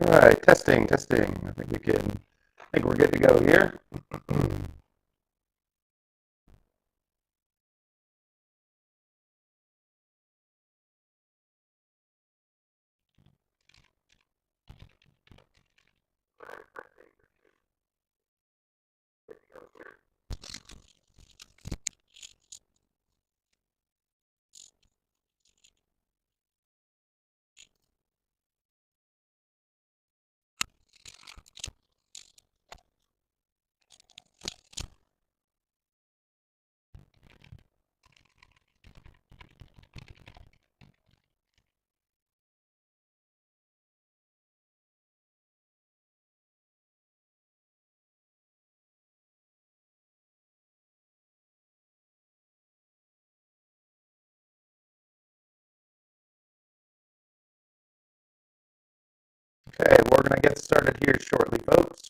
All right, testing, testing. I think we're good to go here. Okay, we're going to get started here shortly, folks.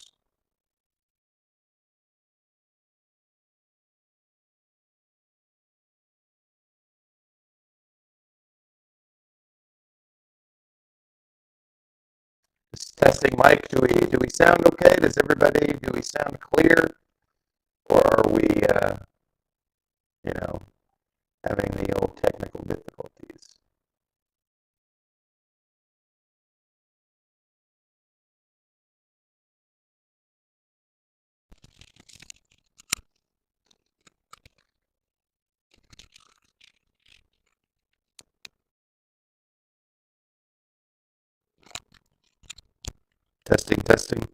Just testing mic. Do we sound okay? Do we sound clear? Or are we, you know, having the old technical difficulties? Testing, testing.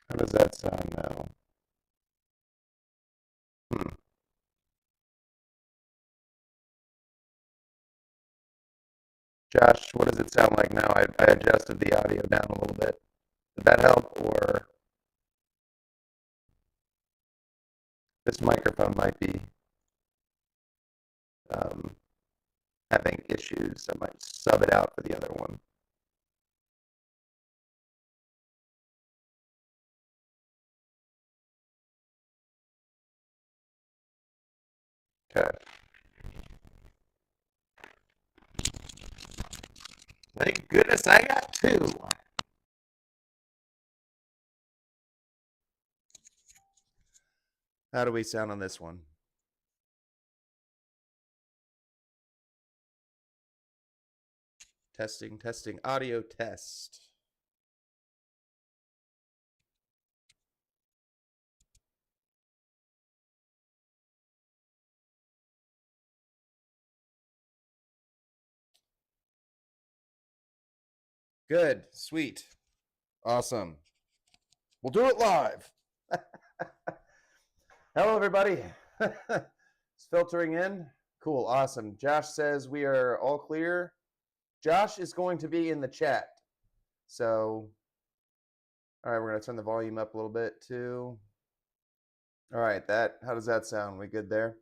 How does that sound now? Hmm. Josh, what does it sound like now? I adjusted the audio down a little bit. Did that help? Or this microphone might be um, having issues. I might sub it out for the other one. Okay. Thank goodness I got two. How do we sound on this one? Testing, testing, audio test. Good, sweet, awesome. We'll do it live. Hello, everybody. It's filtering in. Cool, awesome. Josh says we are all clear. Josh is going to be in the chat. So, all right, we're going to turn the volume up a little bit too. All right, how does that sound? We good there?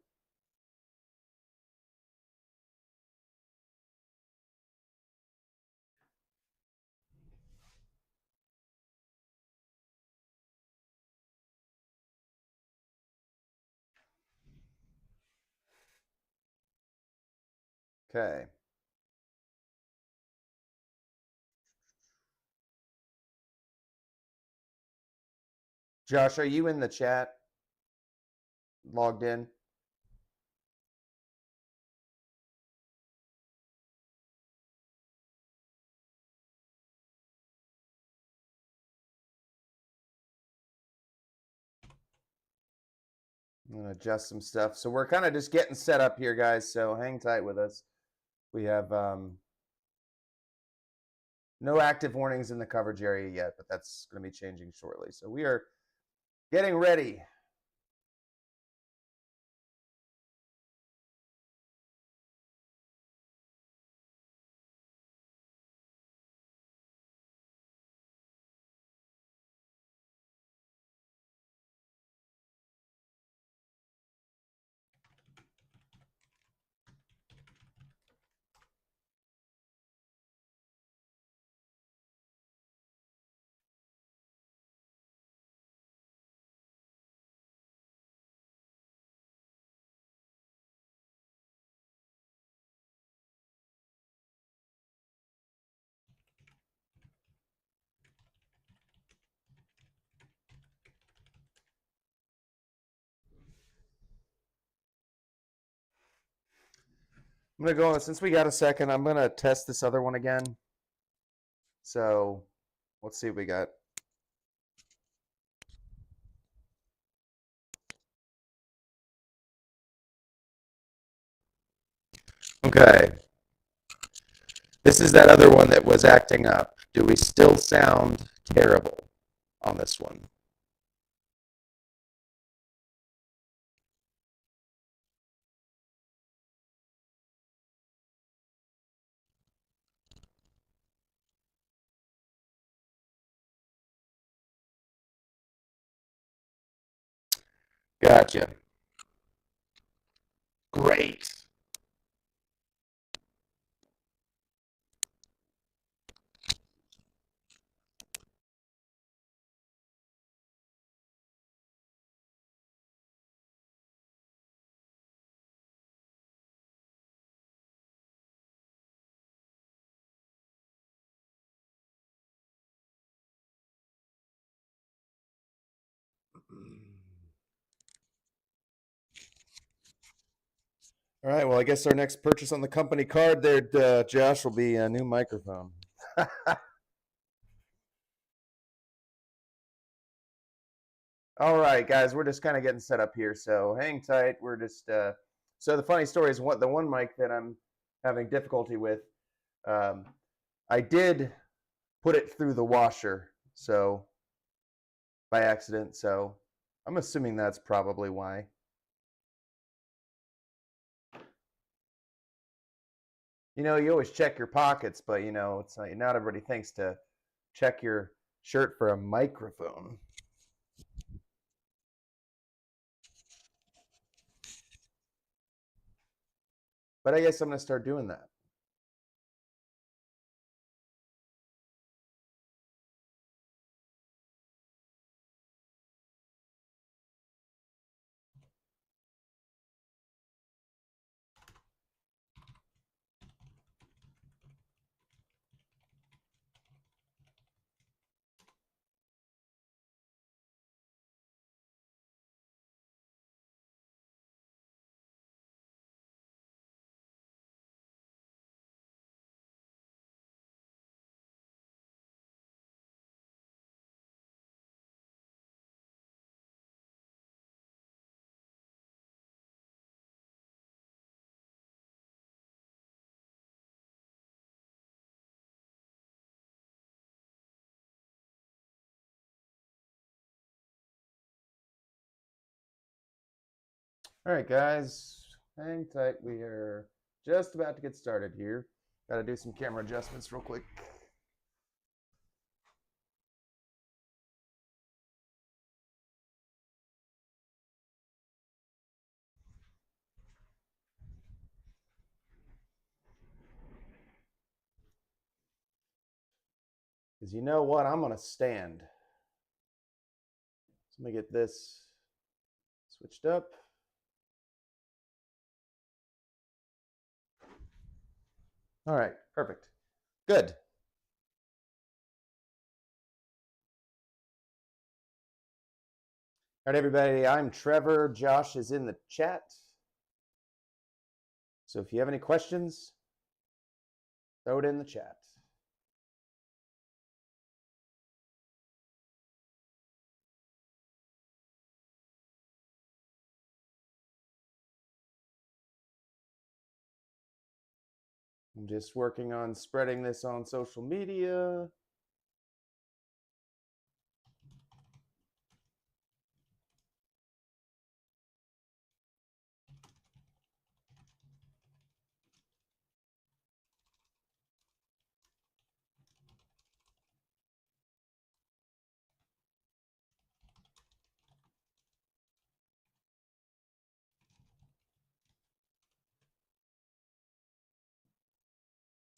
Okay. Josh, are you in the chat? Logged in? I'm going to adjust some stuff. So we're kind of just getting set up here, guys. So hang tight with us. We have no active warnings in the coverage area yet, but that's going to be changing shortly. So we are getting ready. I'm going to go, since we got a second, I'm going to test this other one again. So let's see what we got. Okay. This is that other one that was acting up. Do we still sound terrible on this one? Gotcha. Great. All right. Well, I guess our next purchase on the company card there, Josh, will be a new microphone. All right, guys, we're just kind of getting set up here, so hang tight. We're just so the funny story is what the one mic that I'm having difficulty with. Um, I did put it through the washer, so by accident. So I'm assuming that's probably why. You know, you always check your pockets, but you know, it's not everybody thinks to check your shirt for a microphone. But I guess I'm going to start doing that. All right, guys, hang tight. We are just about to get started here. Got to do some camera adjustments real quick. Because you know what? I'm going to stand. So let me get this switched up. All right, perfect. Good. All right, everybody, I'm Trevor. Josh is in the chat. So if you have any questions, throw it in the chat. I'm just working on spreading this on social media.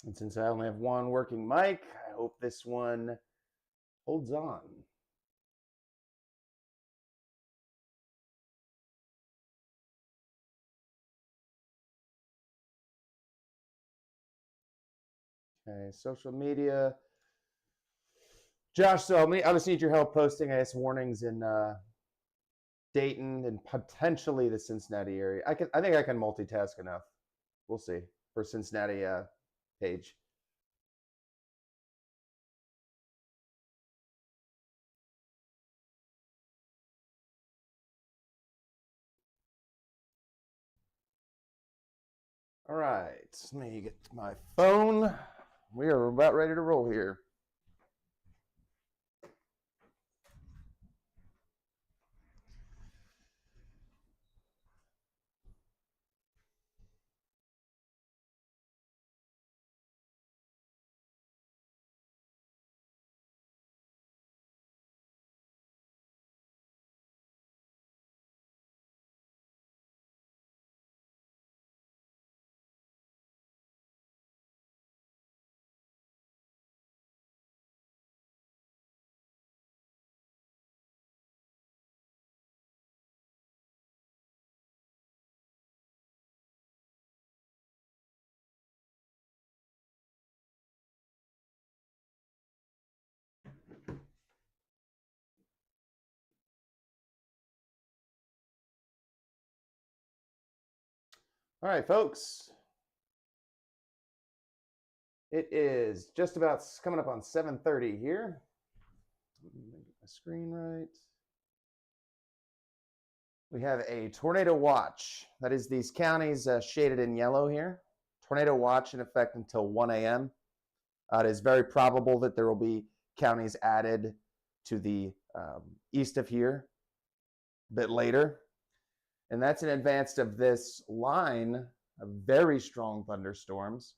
And since I only have one working mic, I hope this one holds on. Okay, social media. Josh, so I just need your help posting, I guess, warnings in Dayton and potentially the Cincinnati area. I think I can multitask enough. We'll see. for Cincinnati page. All right, let me get my phone. We are about ready to roll here. All right, folks. It is just about coming up on 7:30 here. Let me get my screen right. We have a tornado watch. That is these counties shaded in yellow here. Tornado watch in effect until 1 a.m. It is very probable that there will be counties added to the east of here a bit later. And that's in advance of this line of very strong thunderstorms,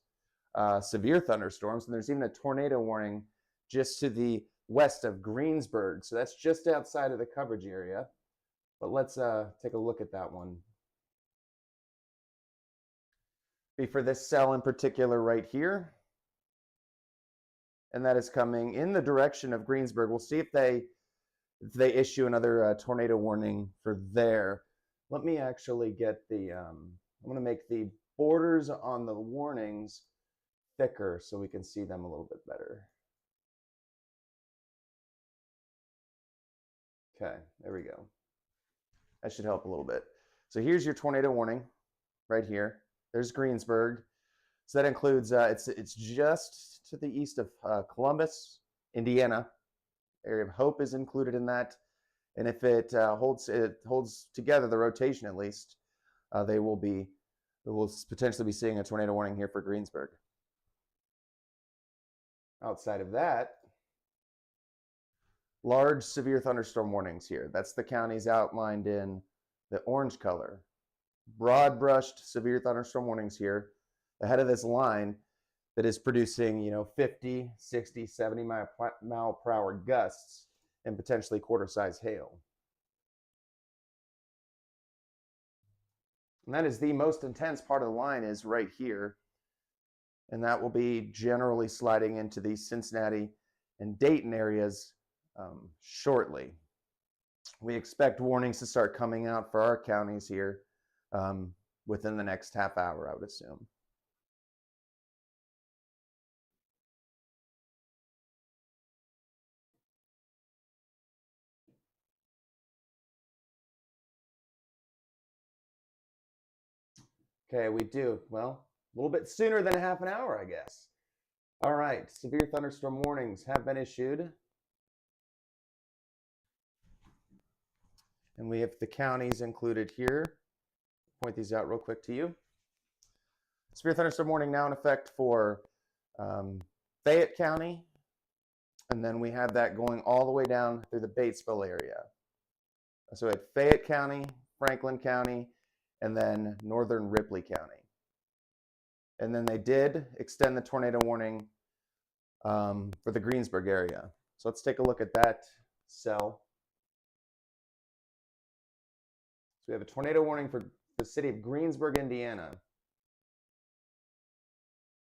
severe thunderstorms. And there's even a tornado warning just to the west of Greensburg. So that's just outside of the coverage area. But let's take a look at that one. Be for this cell in particular right here. And that is coming in the direction of Greensburg. We'll see if they issue another tornado warning for there. Let me actually get the, I'm going to make the borders on the warnings thicker so we can see them a little bit better. Okay, there we go. That should help a little bit. So here's your tornado warning right here. There's Greensburg. So that includes, it's just to the east of Columbus, Indiana. Area of Hope is included in that. And if it holds together the rotation at least, we will potentially be seeing a tornado warning here for Greensburg. Outside of that, large severe thunderstorm warnings here. That's the counties outlined in the orange color. Broad brushed severe thunderstorm warnings here ahead of this line that is producing, 50, 60, 70 mile per hour gusts and potentially quarter-size hail. And that is the most intense part of the line is right here. And that will be generally sliding into the Cincinnati and Dayton areas shortly. We expect warnings to start coming out for our counties here within the next half hour, I would assume. Okay, we do. Well, a little bit sooner than half an hour, I guess. All right, severe thunderstorm warnings have been issued. And we have the counties included here. Point these out real quick to you. Severe thunderstorm warning now in effect for Fayette County. And then we have that going all the way down through the Batesville area. So at Fayette County, Franklin County, and then northern Ripley County. And then they did extend the tornado warning for the Greensburg area. So let's take a look at that cell. So we have a tornado warning for the city of Greensburg, Indiana.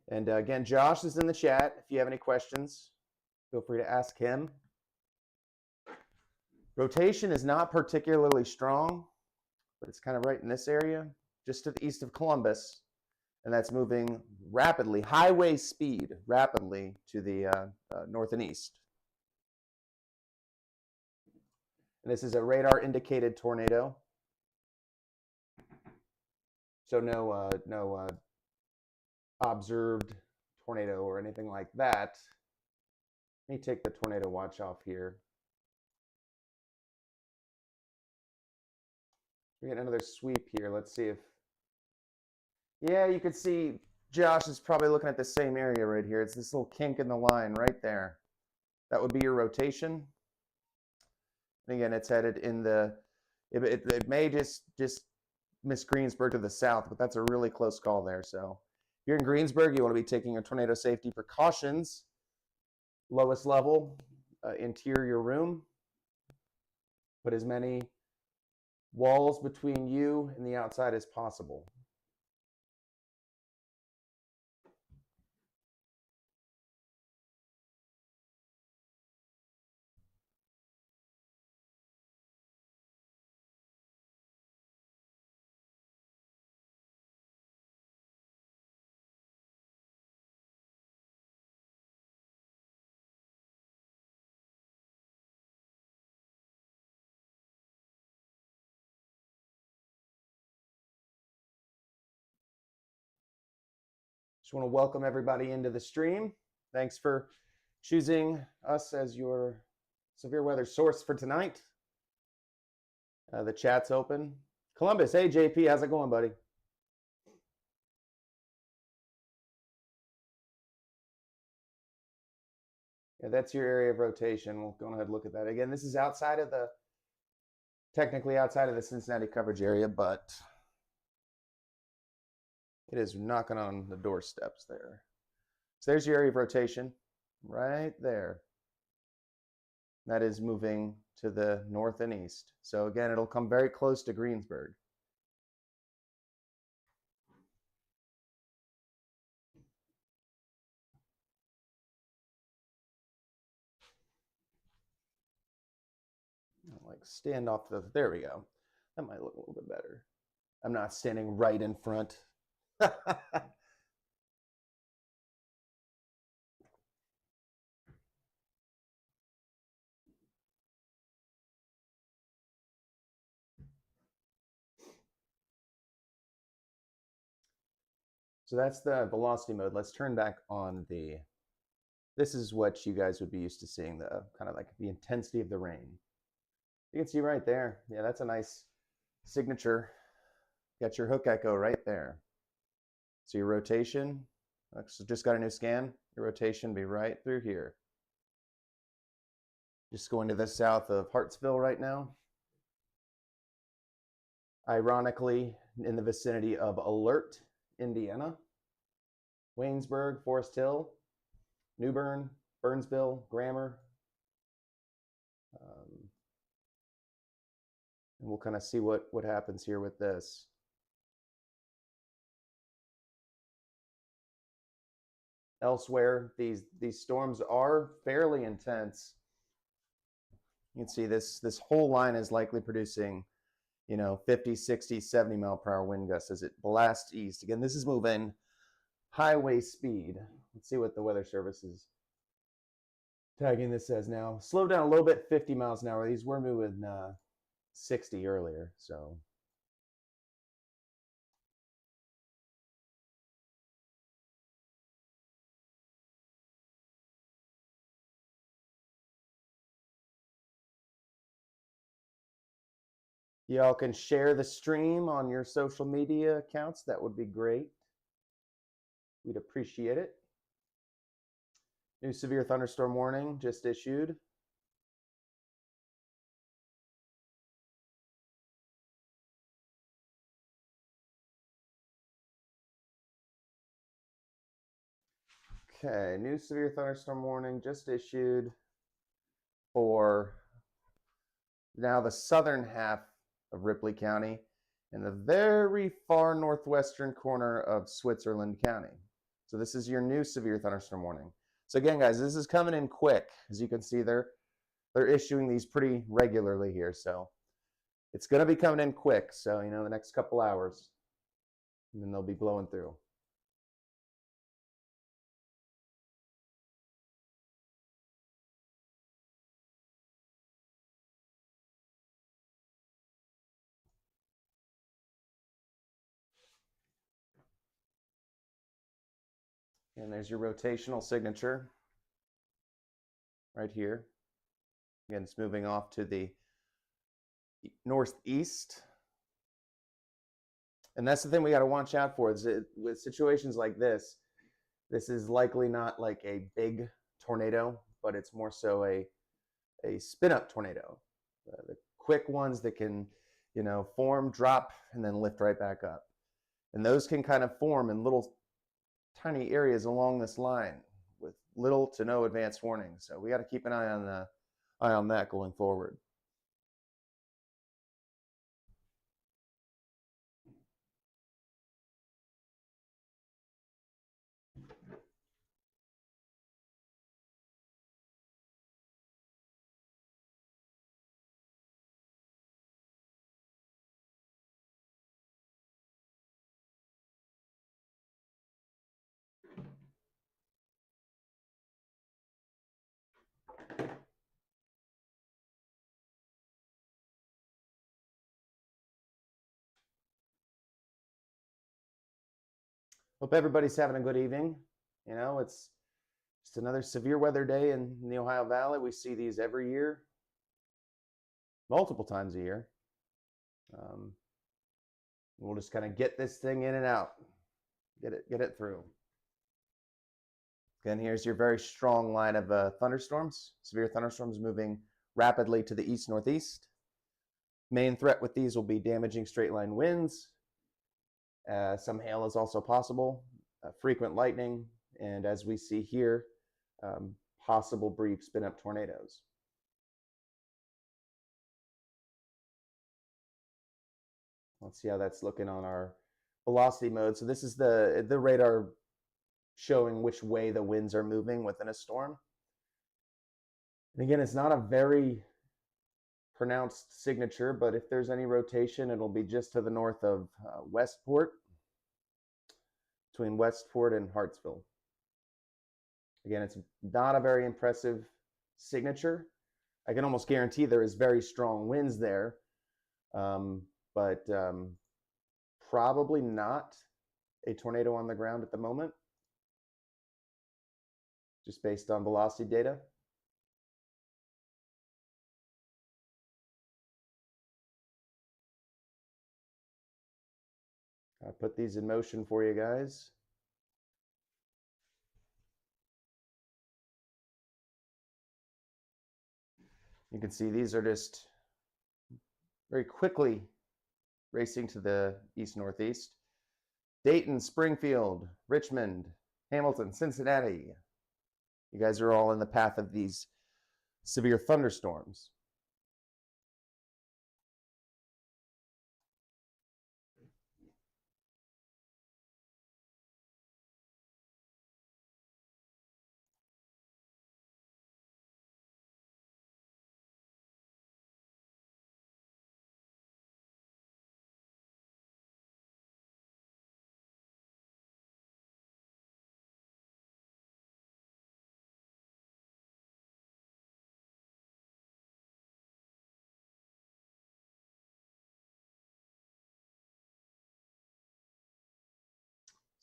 And again, Josh is in the chat. If you have any questions, feel free to ask him. Rotation is not particularly strong, but it's kind of right in this area, just to the east of Columbus. And that's moving rapidly, highway speed, rapidly to the north and east. And this is a radar indicated tornado. So no observed tornado or anything like that. Let me take the tornado watch off here. We get another sweep here. Let's see if, yeah, you could see Josh is probably looking at the same area right here. It's this little kink in the line right there. That would be your rotation. And again, it's headed in the, it may just miss Greensburg to the south, but that's a really close call there. So if you're in Greensburg, you want to be taking your tornado safety precautions. Lowest level, interior room. Put as many walls between you and the outside as possible. Just want to welcome everybody into the stream. Thanks for choosing us as your severe weather source for tonight. The chat's open. Columbus, hey JP, how's it going, buddy? Yeah, that's your area of rotation. We'll go ahead and look at that. Again, this is outside of the, technically outside of the Cincinnati coverage area, but it is knocking on the doorsteps there. So there's your area of rotation right there. That is moving to the north and east. So again, it'll come very close to Greensburg. Like stand off the, there we go. That might look a little bit better. I'm not standing right in front. So that's the velocity mode. Let's turn back on the, this is what you guys would be used to seeing, the kind of like the intensity of the rain. You can see right there. Yeah, that's a nice signature. Got your hook echo right there. So your rotation, so just got a new scan. Your rotation be right through here. Just going to the south of Hartsville right now. Ironically, in the vicinity of Alert, Indiana, Waynesburg, Forest Hill, New Bern, Burnsville, Grammar. And we'll kind of see what happens here with this. Elsewhere, these storms are fairly intense. You can see this whole line is likely producing, 50, 60, 70 mile per hour wind gusts as it blasts east. Again, this is moving highway speed. Let's see what the Weather Service is tagging this as now. Slow down a little bit, 50 miles an hour. These were moving 60 earlier, so. Y'all can share the stream on your social media accounts. That would be great. We'd appreciate it. New severe thunderstorm warning just issued. Okay, new severe thunderstorm warning just issued for now the southern half of Ripley County and the very far northwestern corner of Switzerland County. So this is your new severe thunderstorm warning. So again, guys, this is coming in quick. As you can see, they're issuing these pretty regularly here. So it's going to be coming in quick. So, the next couple hours, and then they'll be blowing through. And there's your rotational signature right here. Again, it's moving off to the northeast. And that's the thing we got to watch out for is with situations like this is likely not like a big tornado, but it's more so a spin up tornado. The quick ones that can, form, drop, and then lift right back up. And those can kind of form in little tiny areas along this line with little to no advance warning. So we got to keep an eye on that going forward. Hope everybody's having a good evening. It's just another severe weather day in the Ohio Valley. We see these every year, multiple times a year. We'll just kind of get this thing in and out, get it through. Again, here's your very strong line of thunderstorms, severe thunderstorms moving rapidly to the east-northeast. Main threat with these will be damaging straight line winds. Some hail is also possible, frequent lightning, and as we see here, possible brief spin-up tornadoes. Let's see how that's looking on our velocity mode. So this is the radar showing which way the winds are moving within a storm. And again, it's not a very pronounced signature, but if there's any rotation, it'll be just to the north of Westport, between Westport and Hartsville. Again, it's not a very impressive signature. I can almost guarantee there is very strong winds there, but probably not a tornado on the ground at the moment, just based on velocity data. I put these in motion for you guys. You can see these are just very quickly racing to the east-northeast. Dayton, Springfield, Richmond, Hamilton, Cincinnati. You guys are all in the path of these severe thunderstorms.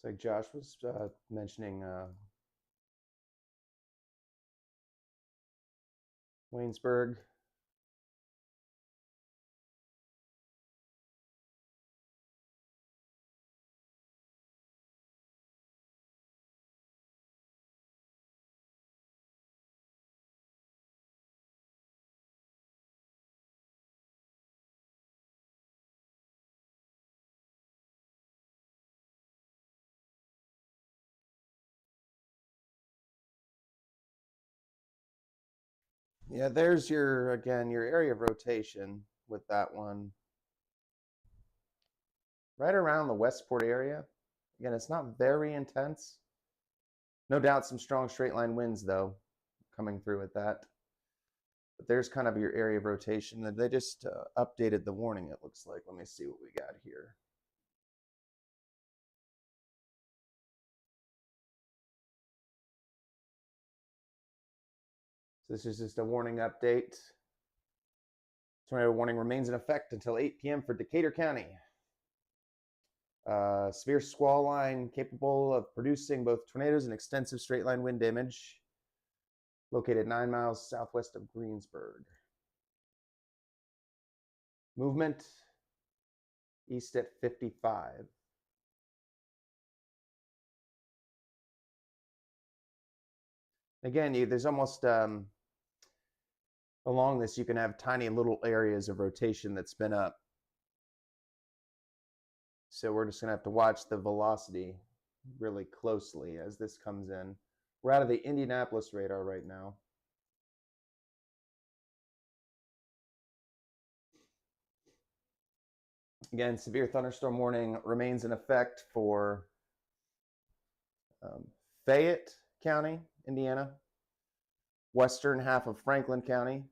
So like Josh was mentioning Waynesburg. Yeah, there's your area of rotation with that one. Right around the Westport area. Again, it's not very intense. No doubt some strong straight line winds though coming through with that. But there's kind of your area of rotation. They just updated the warning, it looks like. Let me see what we got here. So this is just a warning update. Tornado warning remains in effect until 8 p.m. for Decatur County. Severe squall line capable of producing both tornadoes and extensive straight line wind damage. Located 9 miles southwest of Greensburg. Movement east at 55. Again, there's almost along this, you can have tiny little areas of rotation that spin up. So we're just going to have to watch the velocity really closely as this comes in. We're out of the Indianapolis radar right now. Again, severe thunderstorm warning remains in effect for Fayette County, Indiana, western half of Franklin County,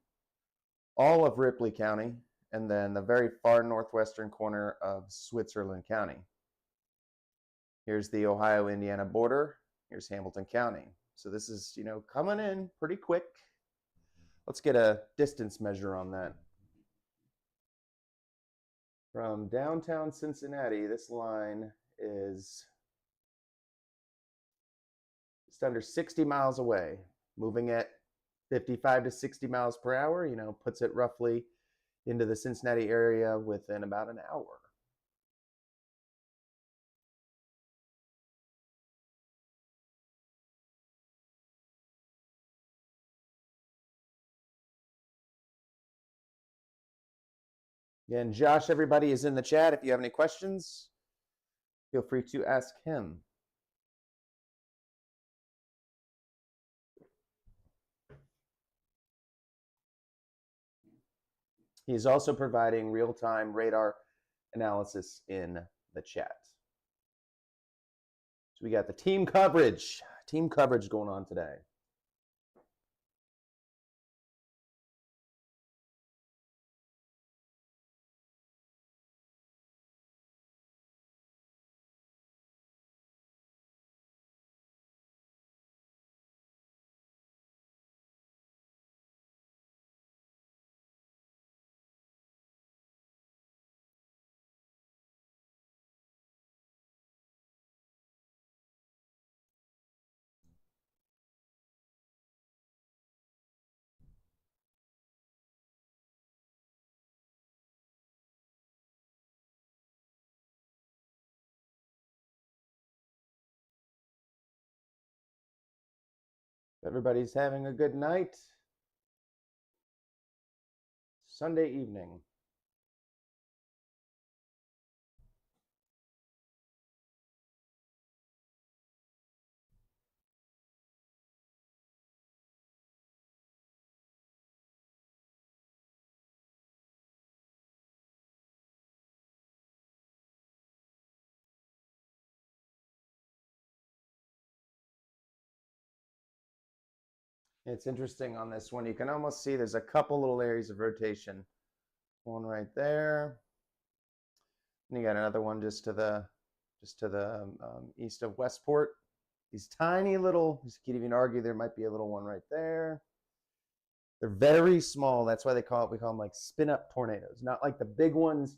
all of Ripley County, and then the very far northwestern corner of Switzerland County. Here's the Ohio-Indiana border. Here's Hamilton County. So this is, coming in pretty quick. Let's get a distance measure on that. From downtown Cincinnati, this line is just under 60 miles away, moving at 55 to 60 miles per hour, puts it roughly into the Cincinnati area within about an hour. Again, Josh, everybody is in the chat. If you have any questions, feel free to ask him. He's also providing real-time radar analysis in the chat. So we got the team coverage going on today. Everybody's having a good night. Sunday evening. It's interesting on this one. You can almost see there's a couple little areas of rotation. One right there. And you got another one just to the east of Westport. These tiny little, you could even argue there might be a little one right there. They're very small. That's why we call them like spin-up tornadoes. Not like the big ones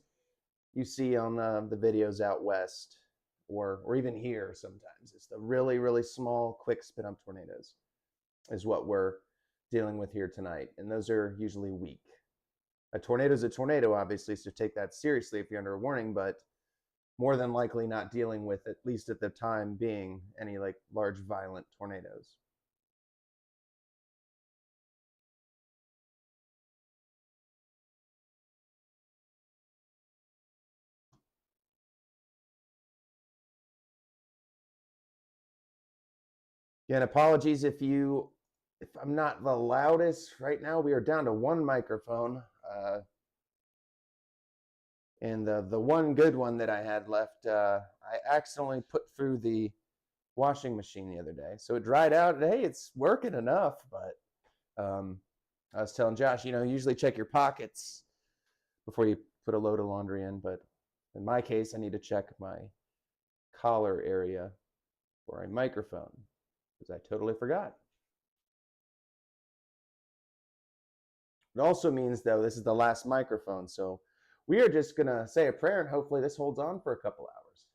you see on the videos out west or even here sometimes. It's the really, really small, quick spin-up tornadoes is what we're dealing with here tonight. And those are usually weak. A tornado is a tornado, obviously, so take that seriously if you're under a warning, but more than likely not dealing with, at least at the time being, any like large violent tornadoes. Again, apologies if I'm not the loudest right now. We are down to one microphone. And the one good one that I had left, I accidentally put through the washing machine the other day. So it dried out. And, hey, it's working enough. But I was telling Josh, usually check your pockets before you put a load of laundry in. But in my case, I need to check my collar area for a microphone because I totally forgot. It also means, though, this is the last microphone. So we are just going to say a prayer and hopefully this holds on for a couple hours.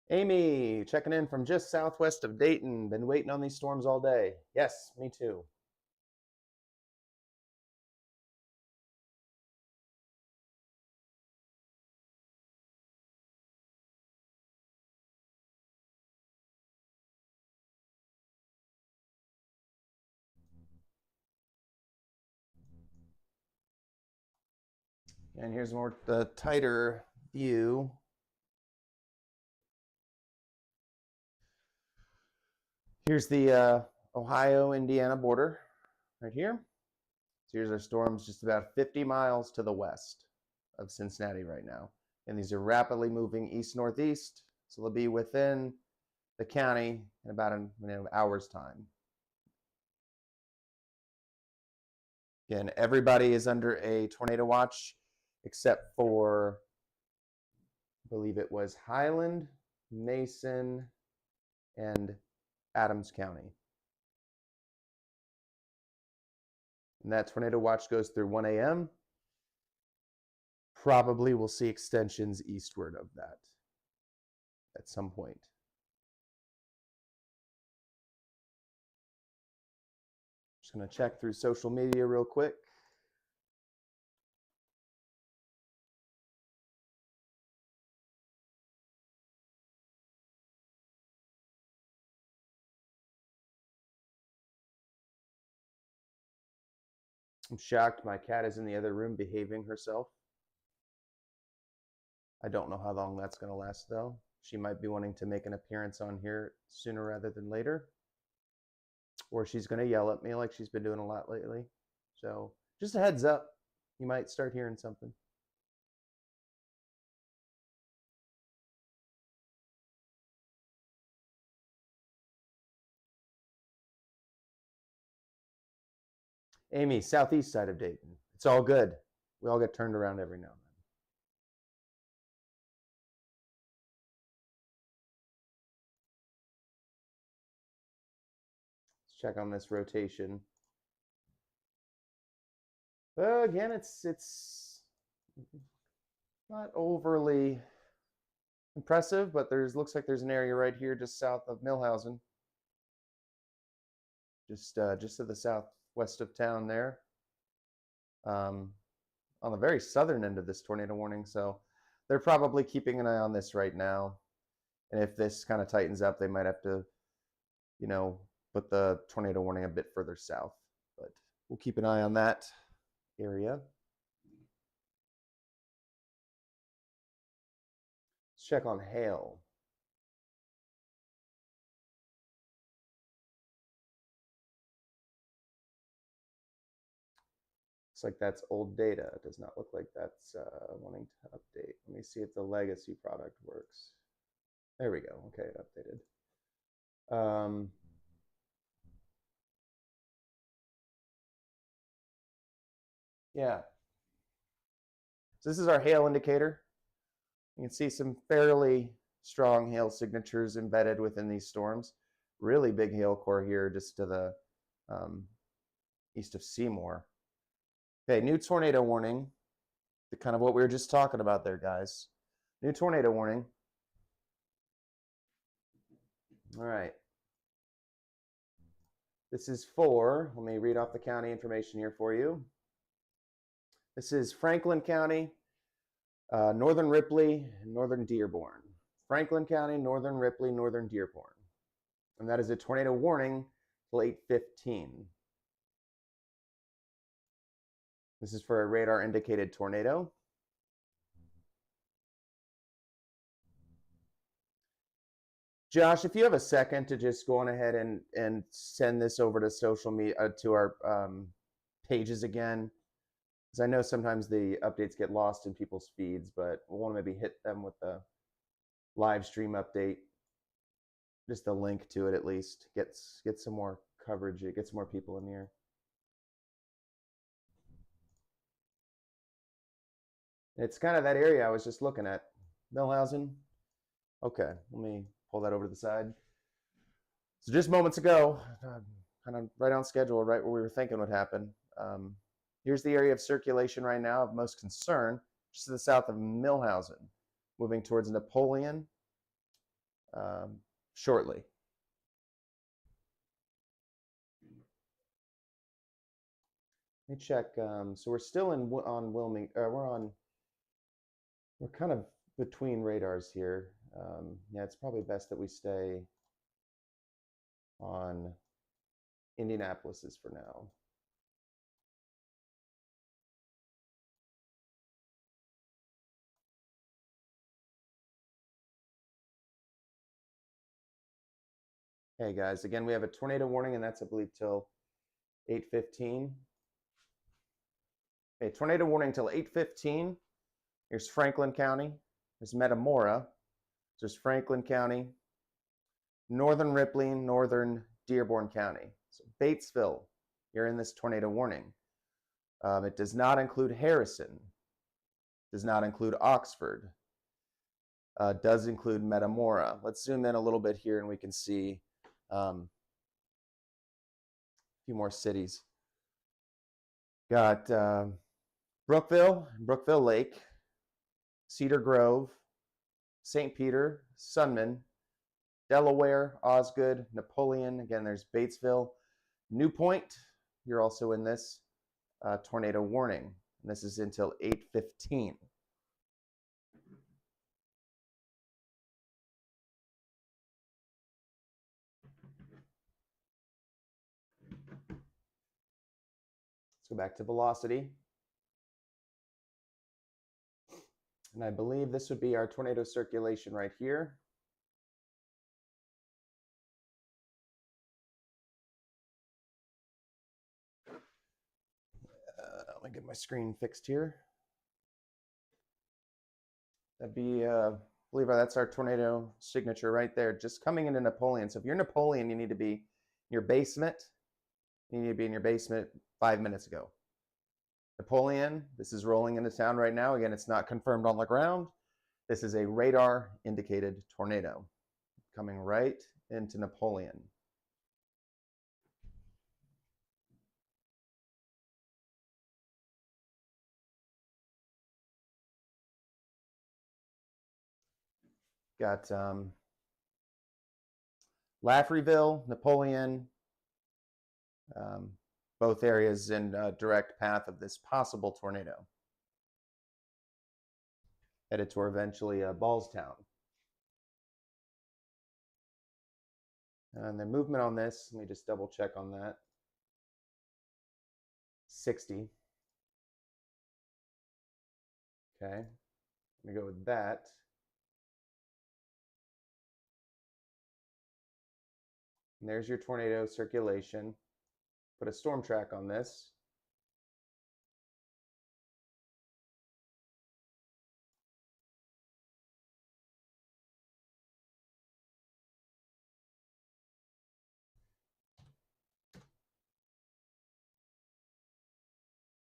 Amy, checking in from just southwest of Dayton. Been waiting on these storms all day. Yes, me too. And here's more the tighter view. Here's the Ohio-Indiana border right here. So here's our storms just about 50 miles to the west of Cincinnati right now. And these are rapidly moving east-northeast, so they'll be within the county in about an hour's time. Again, everybody is under a tornado watch except for, I believe it was Highland, Mason, and Adams County. And that tornado watch goes through 1 a.m. Probably we'll see extensions eastward of that at some point. Just going to check through social media real quick. I'm shocked my cat is in the other room behaving herself. I don't know how long that's going to last, though. She might be wanting to make an appearance on here sooner rather than later. Or she's going to yell at me like she's been doing a lot lately. So just a heads up, you might start hearing something. Amy, southeast side of Dayton. It's all good. We all get turned around every now and then. Let's check on this rotation. Again, it's not overly impressive, but looks like there's an area right here just south of Millhausen, just to the southwest of town there, on the very southern end of this tornado warning. So they're probably keeping an eye on this right now, and if this kind of tightens up, they might have to, put the tornado warning a bit further south. But we'll keep an eye on that area. Let's check on hail. Looks like that's old data. It does not look like that's wanting to update. Let me see if the legacy product works. There we go. Okay, it updated. Yeah. So this is our hail indicator. You can see some fairly strong hail signatures embedded within these storms. Really big hail core here just to the east of Seymour. Okay, new tornado warning. Kind of what we were just talking about there, guys. New tornado warning. All right. This is for, let me read off the county information here for you. This is Franklin County, Northern Ripley, and Northern Dearborn. Franklin County, Northern Ripley, Northern Dearborn. And that is a tornado warning till 8:15. This is for a radar indicated tornado. Josh, if you have a second to just go on ahead and send this over to social media, to our pages again, because I know sometimes the updates get lost in people's feeds, but we'll want to maybe hit them with the live stream update, just a link to it at least, get some more coverage, it gets more people in here. It's kind of that area I was just looking at, Millhausen. Okay, let me pull that over to the side. So just moments ago, kind of right on schedule, right where we were thinking would happen. Here's the area of circulation right now of most concern, just to the south of Millhausen, moving towards Napoleon. shortly. Let me check. So we're still on Wilmington. We're kind of between radars here. Yeah, it's probably best that we stay on Indianapolis's for now. Hey guys, again, we have a tornado warning, and that's, I believe, till 8:15. Okay, tornado warning till 8:15. Here's Franklin County. There's Metamora. There's Franklin County, Northern Ripley, Northern Dearborn County. So Batesville, you're in this tornado warning. It does not include Harrison. Does not include Oxford. Does include Metamora. Let's zoom in a little bit here, and we can see a few more cities. Got Brookville Lake, Cedar Grove, St. Peter, Sunman, Delaware, Osgood, Napoleon. Again, there's Batesville, New Point. You're also in this tornado warning. And this is until 8:15. Let's go back to velocity. And I believe this would be our tornado circulation right here. Let me get my screen fixed here. That'd be, I believe that's our tornado signature right there, just coming into Napoleon. So if you're Napoleon, you need to be in your basement. You need to be in your basement 5 minutes ago. Napoleon, this is rolling into town right now. Again, it's not confirmed on the ground. This is a radar indicated tornado coming right into Napoleon. Got Laffreyville, Napoleon, both areas in direct path of this possible tornado. Headed toward eventually Ballstown. And the movement on this, let me just double check on that. 60. Okay, let me go with that. And there's your tornado circulation. Put a storm track on this.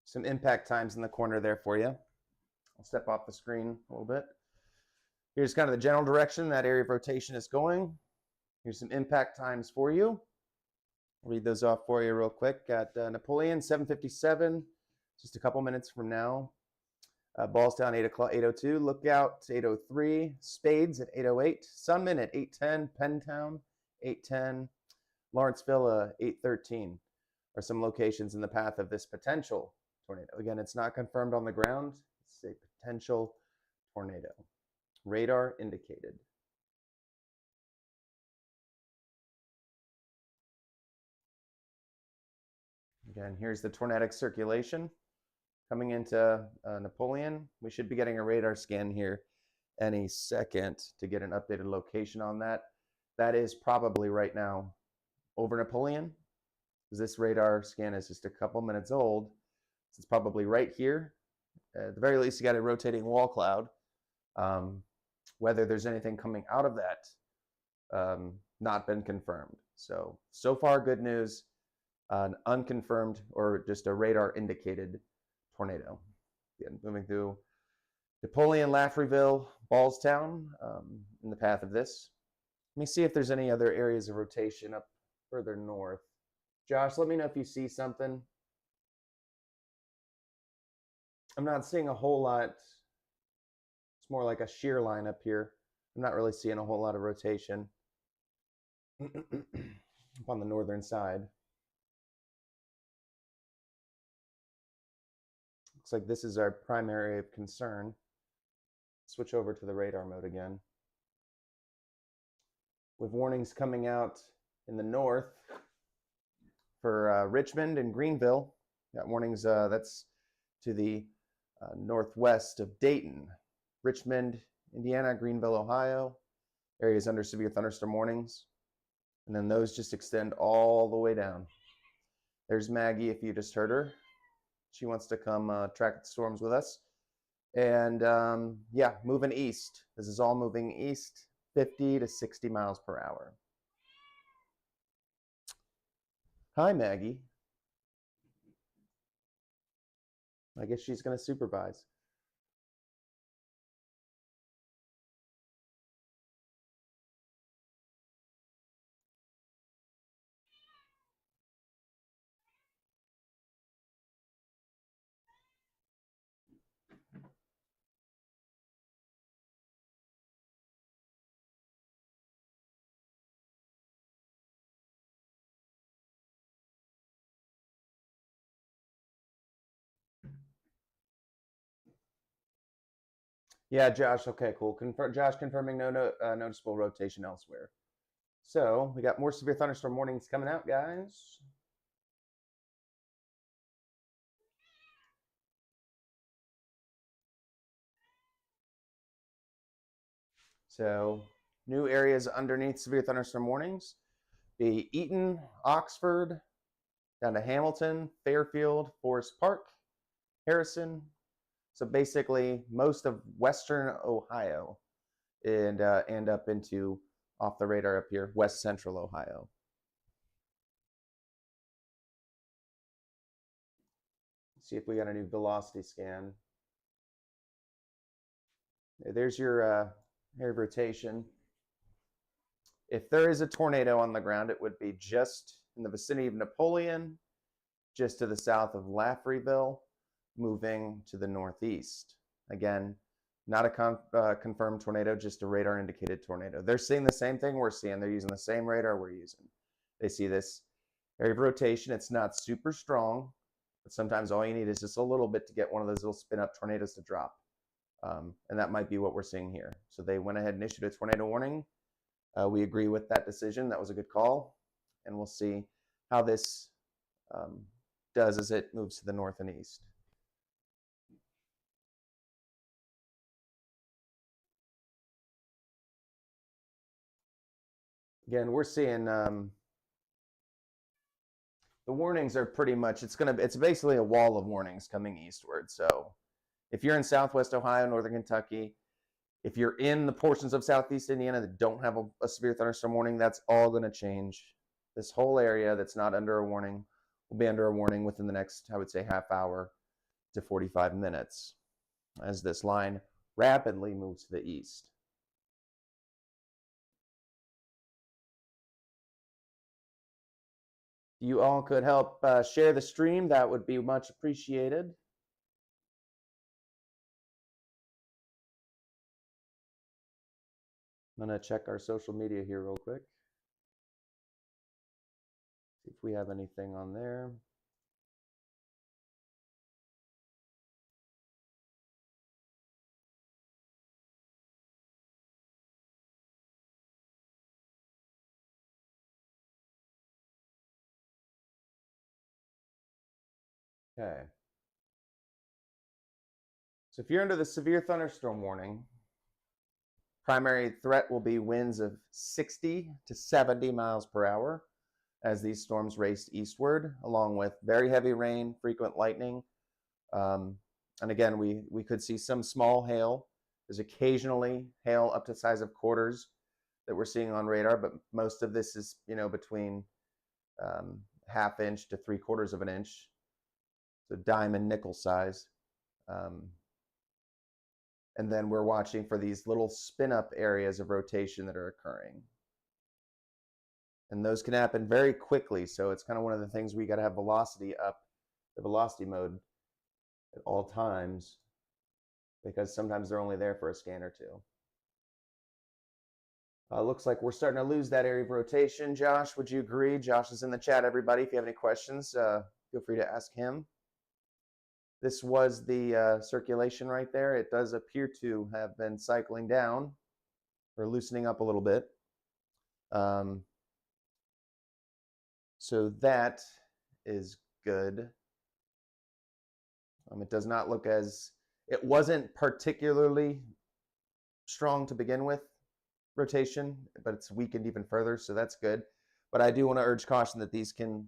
Some impact times in the corner there for you. I'll step off the screen a little bit. Here's kind of the general direction that area of rotation is going. Here's some impact times for you. I'll read those off for you real quick. Got Napoleon, 7:57, just a couple minutes from now. Ballstown, 8:02. Lookout, 8:03. Spades at 8:08. Sunman at 8:10. Pentown, 8:10. Lawrenceville, 8:13 are some locations in the path of this potential tornado. Again, it's not confirmed on the ground. It's a potential tornado. Radar indicated. Again, here's the tornadic circulation coming into Napoleon. We should be getting a radar scan here any second to get an updated location on that. That is probably right now over Napoleon, because this radar scan is just a couple minutes old. So it's probably right here. At the very least, you got a rotating wall cloud. Whether there's anything coming out of that, not been confirmed. So far, good news. An unconfirmed or just a radar indicated tornado. Again, moving through Napoleon, Laffreyville, Ballstown in the path of this. Let me see if there's any other areas of rotation up further north. Josh, let me know if you see something. I'm not seeing a whole lot. It's more like a shear line up here. I'm not really seeing a whole lot of rotation on the northern side. Looks like this is our primary area of concern. Switch over to the radar mode again. With warnings coming out in the north for Richmond and Greenville. Got warnings that's to the northwest of Dayton, Richmond, Indiana, Greenville, Ohio. Areas under severe thunderstorm warnings. And then those just extend all the way down. There's Maggie, if you just heard her. She wants to come track the storms with us. And yeah, moving east. This is all moving east, 50 to 60 miles per hour. Hi, Maggie. I guess she's going to supervise. Yeah, Josh. Okay, cool. Josh confirming no noticeable rotation elsewhere. So we got more severe thunderstorm warnings coming out, guys. So new areas underneath severe thunderstorm warnings be Eaton, Oxford, down to Hamilton, Fairfield, Forest Park, Harrison. So basically most of western Ohio and up into off the radar up here, west central Ohio. Let's see if we got a new velocity scan. There's your area of rotation. If there is a tornado on the ground, it would be just in the vicinity of Napoleon, just to the south of Laffreyville, moving to the northeast. Again, not a confirmed tornado, just a radar indicated tornado. They're seeing the same thing we're seeing. They're using the same radar we're using. They see this area of rotation. It's not super strong, but sometimes all you need is just a little bit to get one of those little spin up tornadoes to drop. And that might be what we're seeing here. So they went ahead and issued a tornado warning. We agree with that decision. That was a good call. And we'll see how this does as it moves to the north and east. Again, we're seeing the warnings are pretty much, it's basically a wall of warnings coming eastward. So if you're in southwest Ohio, northern Kentucky, if you're in the portions of southeast Indiana that don't have a severe thunderstorm warning, that's all going to change. This whole area that's not under a warning will be under a warning within the next, I would say, half hour to 45 minutes as this line rapidly moves to the east. You all could help share the stream. That would be much appreciated. I'm going to check our social media here real quick. See if we have anything on there. Okay. So if you're under the severe thunderstorm warning, primary threat will be winds of 60 to 70 miles per hour as these storms race eastward, along with very heavy rain, frequent lightning. And again, we could see some small hail. There's occasionally hail up to the size of quarters that we're seeing on radar, but most of this is, between half inch to 3/4 of an inch. So dime and nickel size. And then we're watching for these little spin up areas of rotation that are occurring. And those can happen very quickly. So it's kind of one of the things we got to have velocity up, the velocity mode at all times, because sometimes they're only there for a scan or two. Looks like we're starting to lose that area of rotation. Josh, would you agree? Josh is in the chat, everybody. If you have any questions, feel free to ask him. This was the circulation right there. It does appear to have been cycling down or loosening up a little bit. So that is good. It does not look as, it wasn't particularly strong to begin with, rotation, but it's weakened even further, so that's good. But I do want to urge caution that these can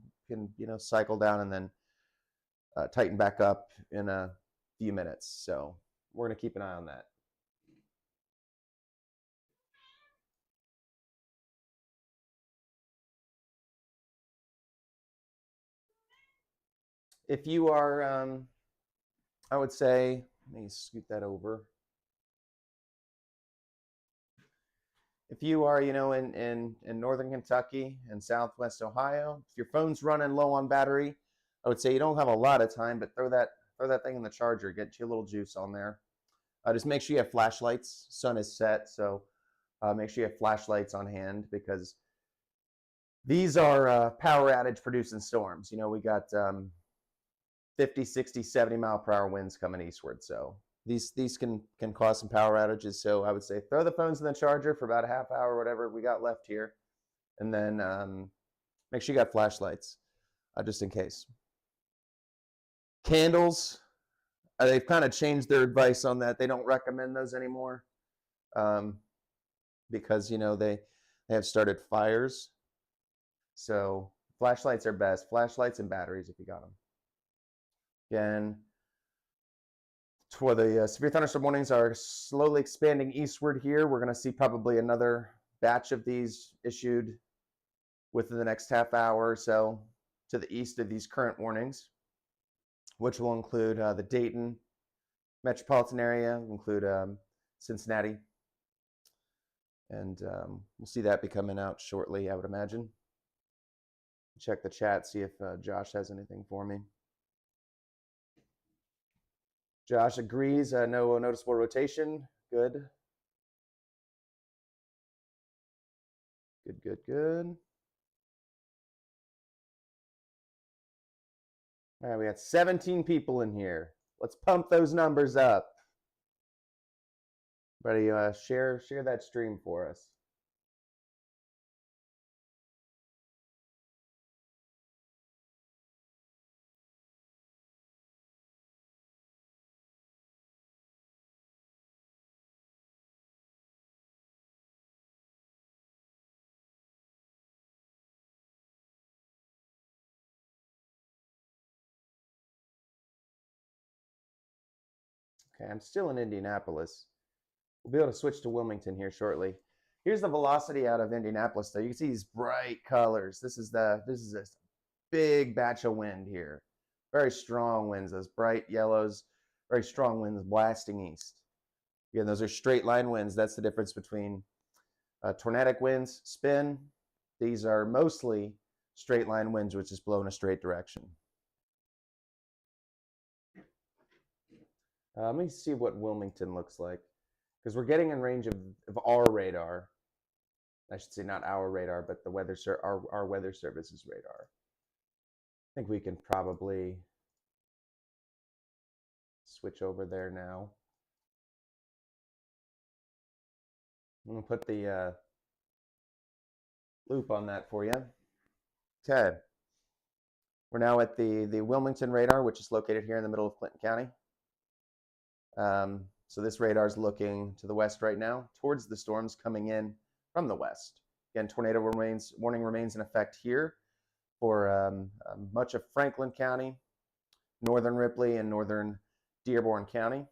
cycle down and then tighten back up in a few minutes. So we're going to keep an eye on that. If you are, I would say, let me scoot that over. If you are, in northern Kentucky and southwest Ohio, if your phone's running low on battery, I would say you don't have a lot of time, but throw that thing in the charger, get you a little juice on there. Just make sure you have flashlights. Sun is set, so make sure you have flashlights on hand because these are power outage producing storms. We got 50, 60, 70 mile per hour winds coming eastward, so these can cause some power outages. So I would say throw the phones in the charger for about a half hour, whatever we got left here, and then make sure you got flashlights just in case. Candles, they've kind of changed their advice on that. They don't recommend those anymore because they have started fires. So flashlights are best. Flashlights and batteries if you got them. Again, for the severe thunderstorm warnings are slowly expanding eastward here. We're going to see probably another batch of these issued within the next half hour or so to the east of these current warnings, which will include the Dayton metropolitan area, include Cincinnati, and we'll see that be coming out shortly, I would imagine. Check the chat, see if Josh has anything for me. Josh agrees, no noticeable rotation. Good. Good. All right, we got 17 people in here. Let's pump those numbers up. Buddy, share that stream for us. Okay, I'm still in Indianapolis. We'll be able to switch to Wilmington here shortly. Here's the velocity out of Indianapolis, though. You can see these bright colors. This is a big batch of wind here. Very strong winds, those bright yellows, very strong winds blasting east. Again, those are straight line winds. That's the difference between tornadic winds, spin. These are mostly straight line winds, which is blow in a straight direction. Let me see what Wilmington looks like, because we're getting in range of our radar. I should say not our radar, but the our weather service's radar. I think we can probably switch over there now. I'm going to put the loop on that for you. Okay. We're now at the Wilmington radar, which is located here in the middle of Clinton County. So this radar is looking to the west right now, towards the storms coming in from the west. Again, tornado warning remains in effect here for much of Franklin County, northern Ripley, and northern Dearborn County.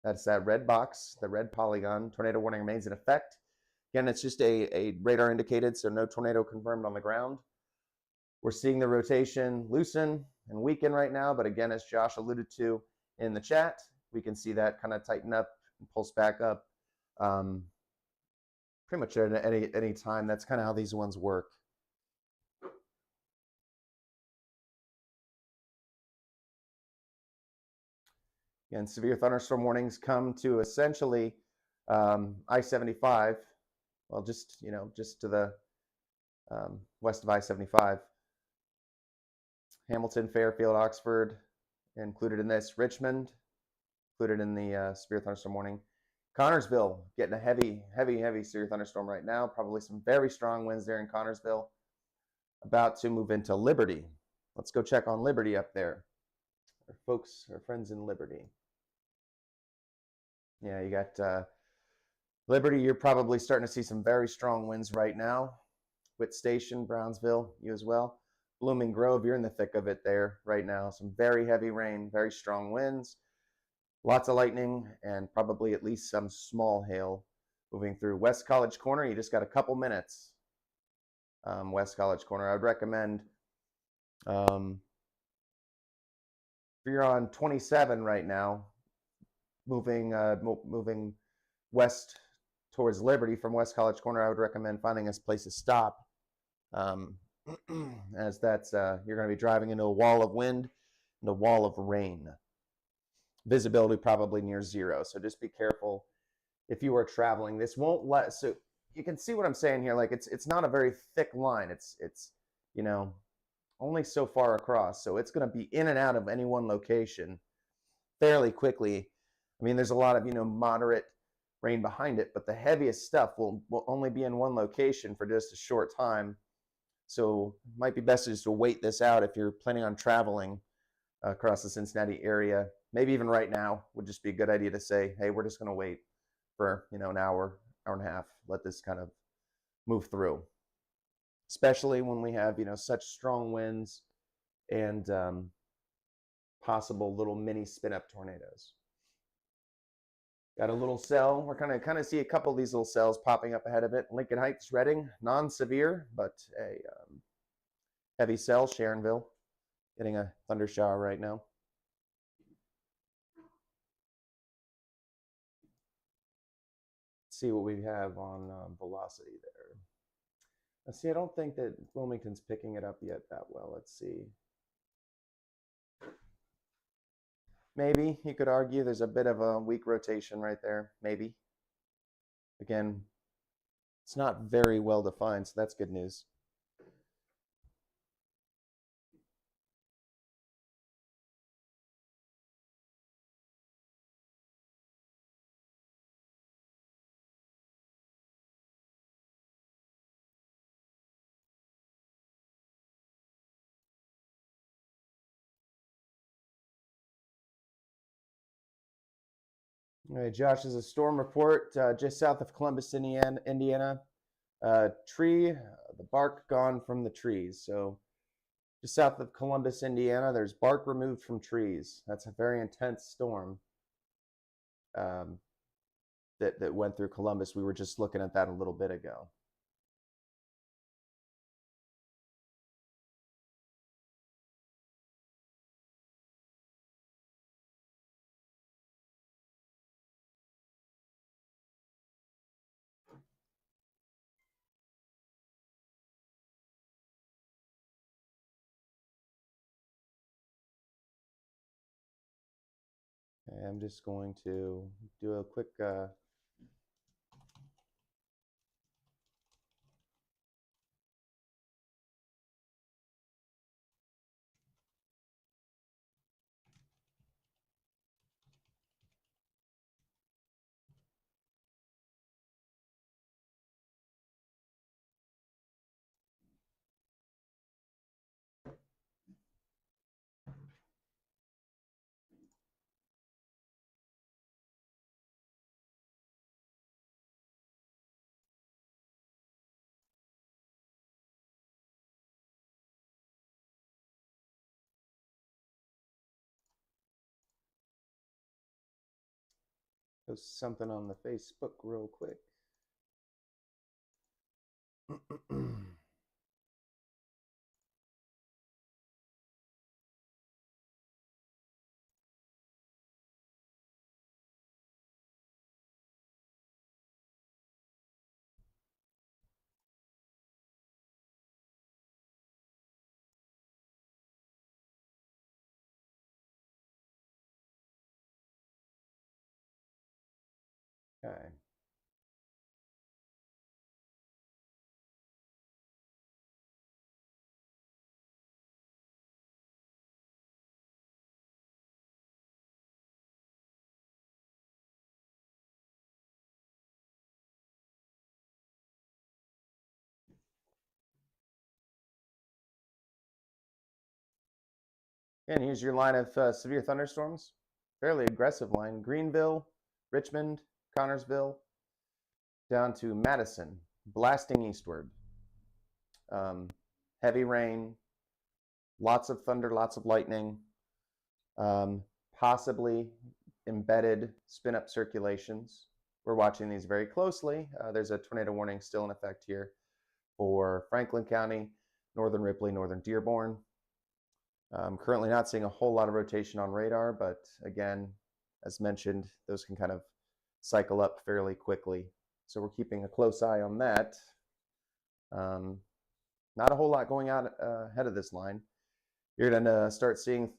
That's that red box, the red polygon. Tornado warning remains in effect. Again, it's just a radar indicated, so no tornado confirmed on the ground. We're seeing the rotation loosen and weaken right now, but again, as Josh alluded to in the chat, we can see that kind of tighten up and pulse back up pretty much at any time. That's kind of how these ones work. Again, severe thunderstorm warnings come to essentially I-75 well, just just to the west of I-75. Hamilton, Fairfield, Oxford, included in this. Richmond, included in the severe thunderstorm warning. Connorsville, getting a heavy severe thunderstorm right now. Probably some very strong winds there in Connorsville. About to move into Liberty. Let's go check on Liberty up there. Our folks, our friends in Liberty. Yeah, you got Liberty. You're probably starting to see some very strong winds right now. Witt Station, Brownsville, you as well. Blooming Grove, you're in the thick of it there right now. Some very heavy rain, very strong winds, lots of lightning, and probably at least some small hail moving through West College Corner. You just got a couple minutes. West College Corner, I would recommend if you're on 27 right now, moving west towards Liberty from West College Corner, I would recommend finding a place to stop, as that's you're going to be driving into a wall of wind and a wall of rain. Visibility probably near zero, so just be careful if you are traveling. This won't let, so you can see what I'm saying here. Like it's not a very thick line. It's only so far across, so it's going to be in and out of any one location fairly quickly. I mean, there's a lot of moderate rain behind it, but the heaviest stuff will only be in one location for just a short time. So it might be best just to wait this out if you're planning on traveling across the Cincinnati area. Maybe even right now would just be a good idea to say, hey, we're just going to wait for an hour and a half, let this kind of move through, especially when we have such strong winds and possible little mini spin up tornadoes. Got a little cell. We're kind of see a couple of these little cells popping up ahead of it. Lincoln Heights, Reading, non-severe, but a heavy cell. Sharonville, getting a thunder shower right now. Let's see what we have on velocity there. Let's see. I don't think that Wilmington's picking it up yet that well. Let's see. Maybe you could argue there's a bit of a weak rotation right there. Maybe. Again, it's not very well defined, so that's good news. All right, Josh, there's a storm report just south of Columbus, Indiana. Tree, the bark gone from the trees. So just south of Columbus, Indiana, there's bark removed from trees. That's a very intense storm that went through Columbus. We were just looking at that a little bit ago. Okay, I'm just going to do a quick post something on the Facebook real quick. Okay. And here's your line of severe thunderstorms. Fairly aggressive line. Greenville, Richmond, Connorsville, down to Madison, blasting eastward. Heavy rain, lots of thunder, lots of lightning, possibly embedded spin-up circulations. We're watching these very closely. There's a tornado warning still in effect here for Franklin County, northern Ripley, northern Dearborn. Currently not seeing a whole lot of rotation on radar, but again, as mentioned, those can kind of cycle up fairly quickly. So we're keeping a close eye on that. Not a whole lot going out ahead of this line. You're going to start seeing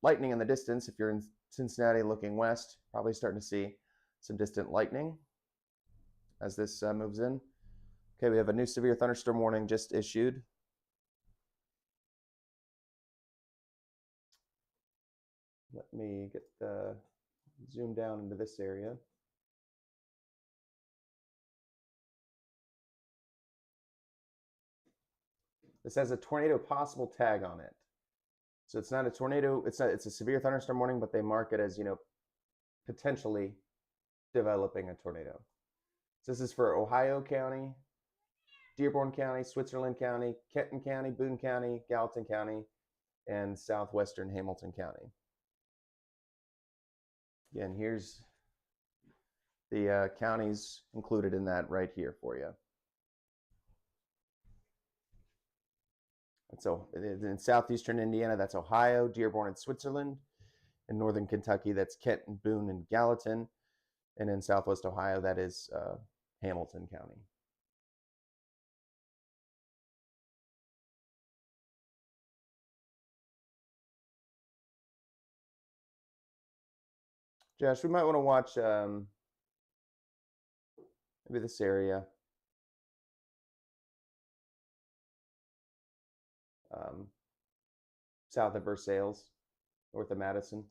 lightning in the distance. If you're in Cincinnati looking west, probably starting to see some distant lightning as this moves in. Okay, we have a new severe thunderstorm warning just issued. Let me get the zoom down into this area. This has a tornado possible tag on it. So it's not a tornado, it's a severe thunderstorm warning, but they mark it as, potentially developing a tornado. So this is for Ohio County, Dearborn County, Switzerland County, Kenton County, Boone County, Gallatin County, and southwestern Hamilton County. Again, here's the counties included in that right here for you. And so in southeastern Indiana, that's Ohio, Dearborn, and Switzerland. In northern Kentucky, that's Kenton, Boone, and Gallatin. And in southwest Ohio, that is Hamilton County. Josh, we might want to watch maybe this area. South of Versailles, north of Madison,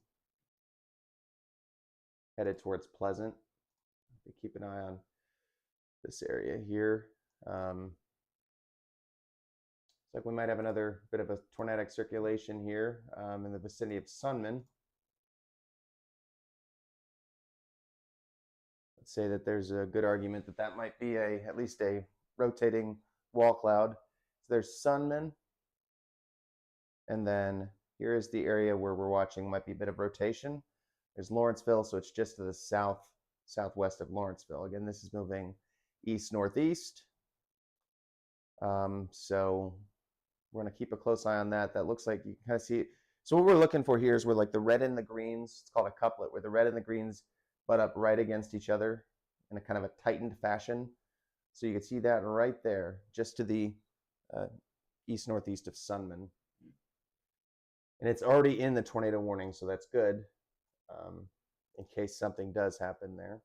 headed towards Pleasant. Keep an eye on this area here. Looks like we might have another bit of a tornadic circulation here in the vicinity of Sunman. Let's say that there's a good argument that that might be at least a rotating wall cloud. So there's Sunman. And then here is the area where we're watching might be a bit of rotation. There's Lawrenceville, so it's just to the southwest of Lawrenceville. Again, this is moving east-northeast. So we're going to keep a close eye on that. That looks like you can kind of see it. So what we're looking for here is where like the red and the greens, it's called a couplet, where the red and the greens butt up right against each other in a kind of a tightened fashion. So you can see that right there, just to the east-northeast of Sunman. And it's already in the tornado warning, so that's good in case something does happen there.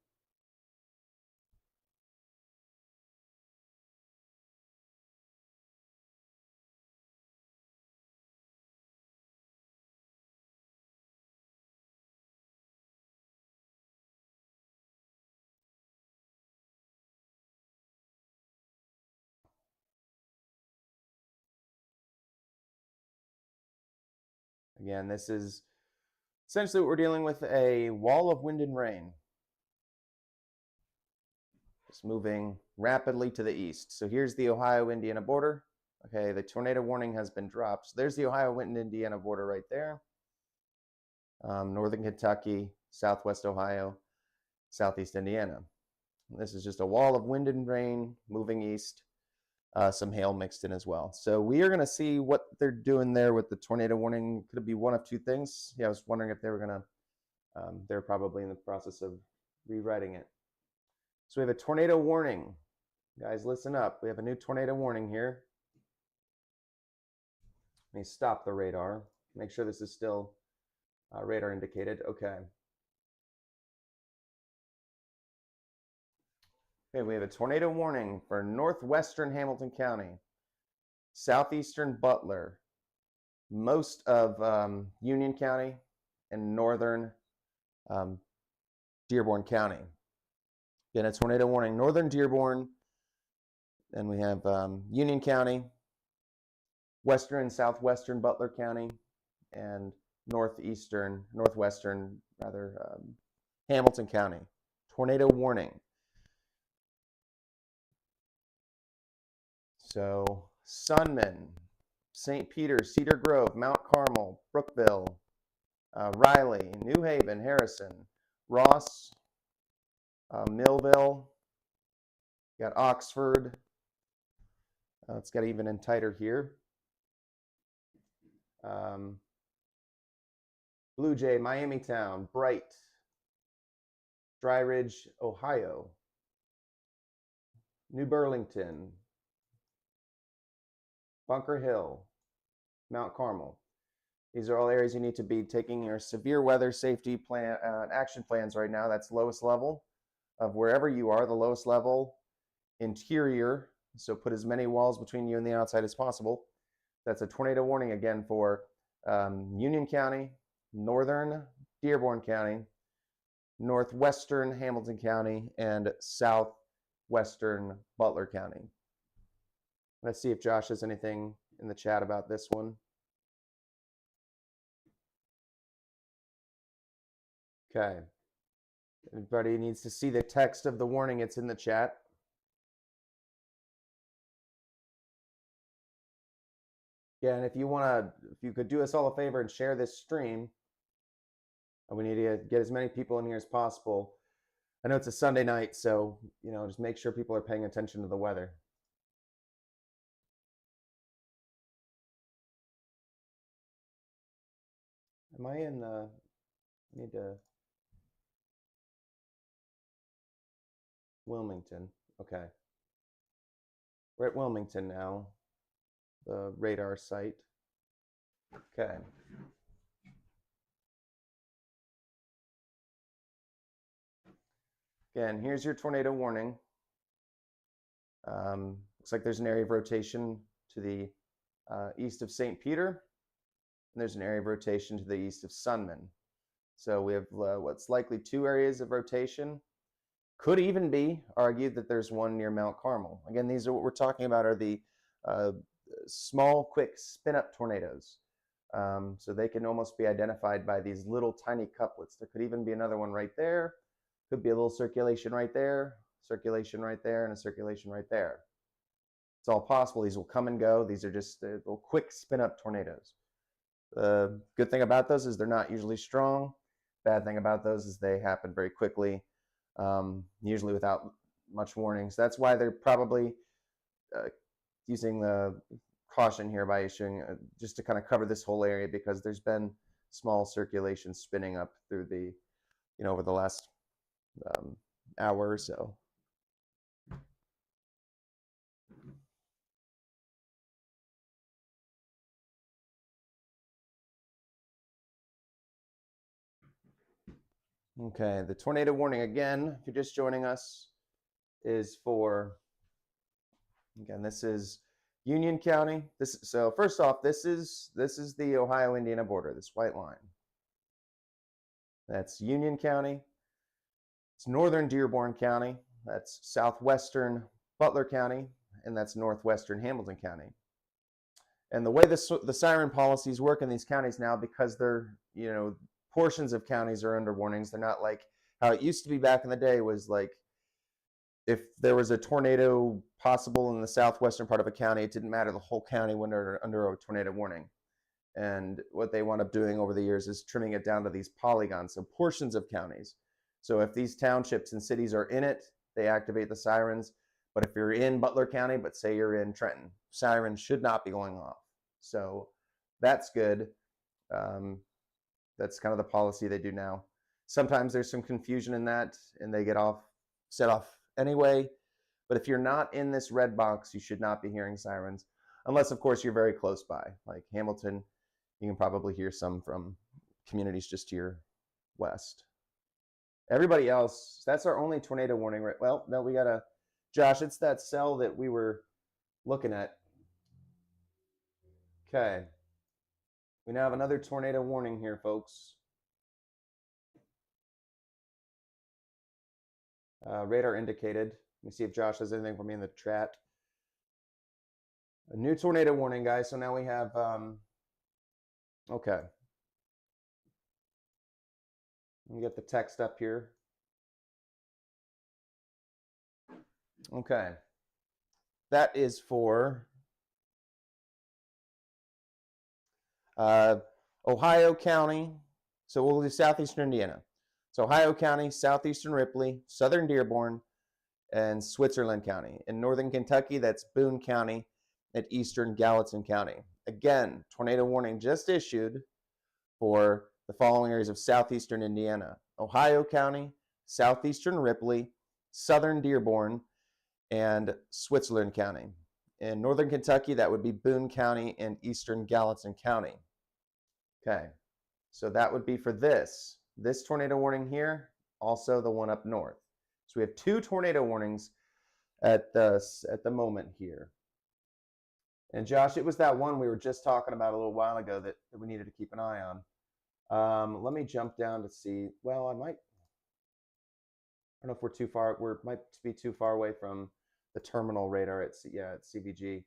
Again, this is essentially what we're dealing with, a wall of wind and rain. Just moving rapidly to the east. So here's the Ohio-Indiana border. Okay, the tornado warning has been dropped. So there's the Ohio-Indiana border right there. Northern Kentucky, southwest Ohio, southeast Indiana. And this is just a wall of wind and rain moving east. Some hail mixed in as well. So we are going to see what they're doing there with the tornado warning. Could it be one of two things? Yeah, I was wondering if they were going to, they're probably in the process of rewriting it. So we have a tornado warning. Guys, listen up. We have a new tornado warning here. Let me stop the radar. Make sure this is still radar indicated. Okay. Okay, we have a tornado warning for northwestern Hamilton County, southeastern Butler, most of Union County, and northern Dearborn County. Again, a tornado warning, northern Dearborn, then we have Union County, western and southwestern Butler County, and northwestern, Hamilton County. Tornado warning. So Sunman, St. Peter, Cedar Grove, Mount Carmel, Brookville, Riley, New Haven, Harrison, Ross, Millville, got Oxford. It's got even in tighter here. Blue Jay, Miamitown, Bright, Dry Ridge, Ohio, New Burlington, Bunker Hill, Mount Carmel. These are all areas you need to be taking your severe weather safety plan action plans right now. That's lowest level of wherever you are, the lowest level interior. So put as many walls between you and the outside as possible. That's a tornado warning again for Union County, northern Dearborn County, northwestern Hamilton County, and southwestern Butler County. Let's see if Josh has anything in the chat about this one. Okay. Everybody needs to see the text of the warning. It's in the chat. Yeah, and if you could do us all a favor and share this stream, we need to get as many people in here as possible. I know it's a Sunday night, so just make sure people are paying attention to the weather. Am I in the? I need to. Wilmington. Okay. We're at Wilmington now. The radar site. Okay. Again, here's your tornado warning. Looks like there's an area of rotation to the east of St. Peter, and there's an area of rotation to the east of Sunman. So we have what's likely 2 areas of rotation. Could even be argued that there's one near Mount Carmel. Again, these are what we're talking about are the small, quick spin-up tornadoes. So they can almost be identified by these little tiny couplets. There could even be another one right there. Could be a little circulation right there, circulation right there, and a circulation right there. It's all possible. These will come and go. These are just little quick spin-up tornadoes. The good thing about those is they're not usually strong. Bad thing about those is they happen very quickly, usually without much warning. So that's why they're probably using the caution here by issuing just to kind of cover this whole area, because there's been small circulation spinning up through the, over the last hour or so. Okay, the tornado warning again, if you're just joining us, is for, again, this is Union County. So first off, this is the Ohio-Indiana border, this white line. That's Union County. It's northern Dearborn County. That's southwestern Butler County, and that's northwestern Hamilton County. And the way the siren policies work in these counties now, because they're, portions of counties are under warnings. They're not like how it used to be back in the day, was like if there was a tornado possible in the southwestern part of a county, it didn't matter. The whole county went under a tornado warning. And what they wound up doing over the years is trimming it down to these polygons, so portions of counties. So if these townships and cities are in it, they activate the sirens. But if you're in Butler County, but say you're in Trenton, sirens should not be going off. So that's good. That's kind of the policy they do now. Sometimes there's some confusion in that, and they set off anyway. But if you're not in this red box, you should not be hearing sirens, unless, of course, you're very close by. Like Hamilton, you can probably hear some from communities just to your west. Everybody else, that's our only tornado warning, right? Well, no, we got Josh, it's that cell that we were looking at. Okay. We now have another tornado warning here, folks. Radar indicated. Let me see if Josh has anything for me in the chat. A new tornado warning, guys. So now we have, okay. Let me get the text up here. Okay. That is for Ohio County. So we'll do southeastern Indiana. So Ohio County, southeastern Ripley, southern Dearborn, and Switzerland County. In northern Kentucky, that's Boone County, and eastern Gallatin County. Again, tornado warning just issued for the following areas of southeastern Indiana: Ohio County, southeastern Ripley, southern Dearborn, and Switzerland County. In northern Kentucky, that would be Boone County and eastern Gallatin County. Okay, so that would be for this tornado warning here, also the one up north. So we have 2 tornado warnings at the moment here. And Josh, it was that one we were just talking about a little while ago that we needed to keep an eye on. Let me jump down to see. Well, I don't know if we're too far. We might be too far away from the terminal radar at CVG.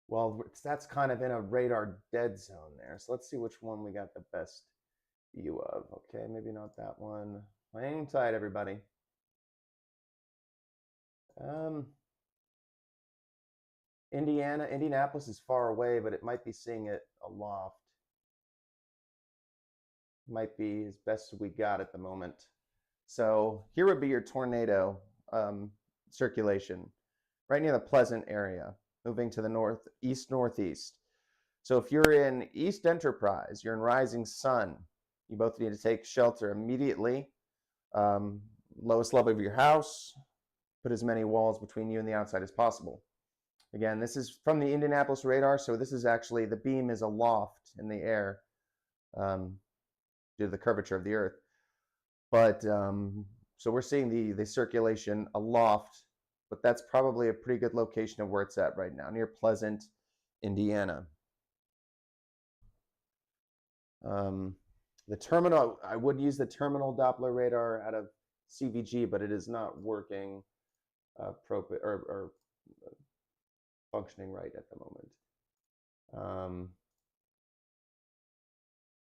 Well, that's kind of in a radar dead zone there. So let's see which one we got the best view of. Okay, maybe not that one. Hang tight, everybody. Indianapolis is far away, but it might be seeing it aloft. Might be as best we got at the moment. So here would be your tornado circulation, right near the Pleasant area, moving to the northeast. So if you're in East Enterprise, you're in Rising Sun, you both need to take shelter immediately. Lowest level of your house, put as many walls between you and the outside as possible. Again, this is from the Indianapolis radar, so this is actually, the beam is aloft in the air due to the curvature of the Earth. But so we're seeing the circulation aloft, but that's probably a pretty good location of where it's at right now, near Pleasant, Indiana. The terminal, I would use the terminal Doppler radar out of CVG, but it is not working or functioning right at the moment.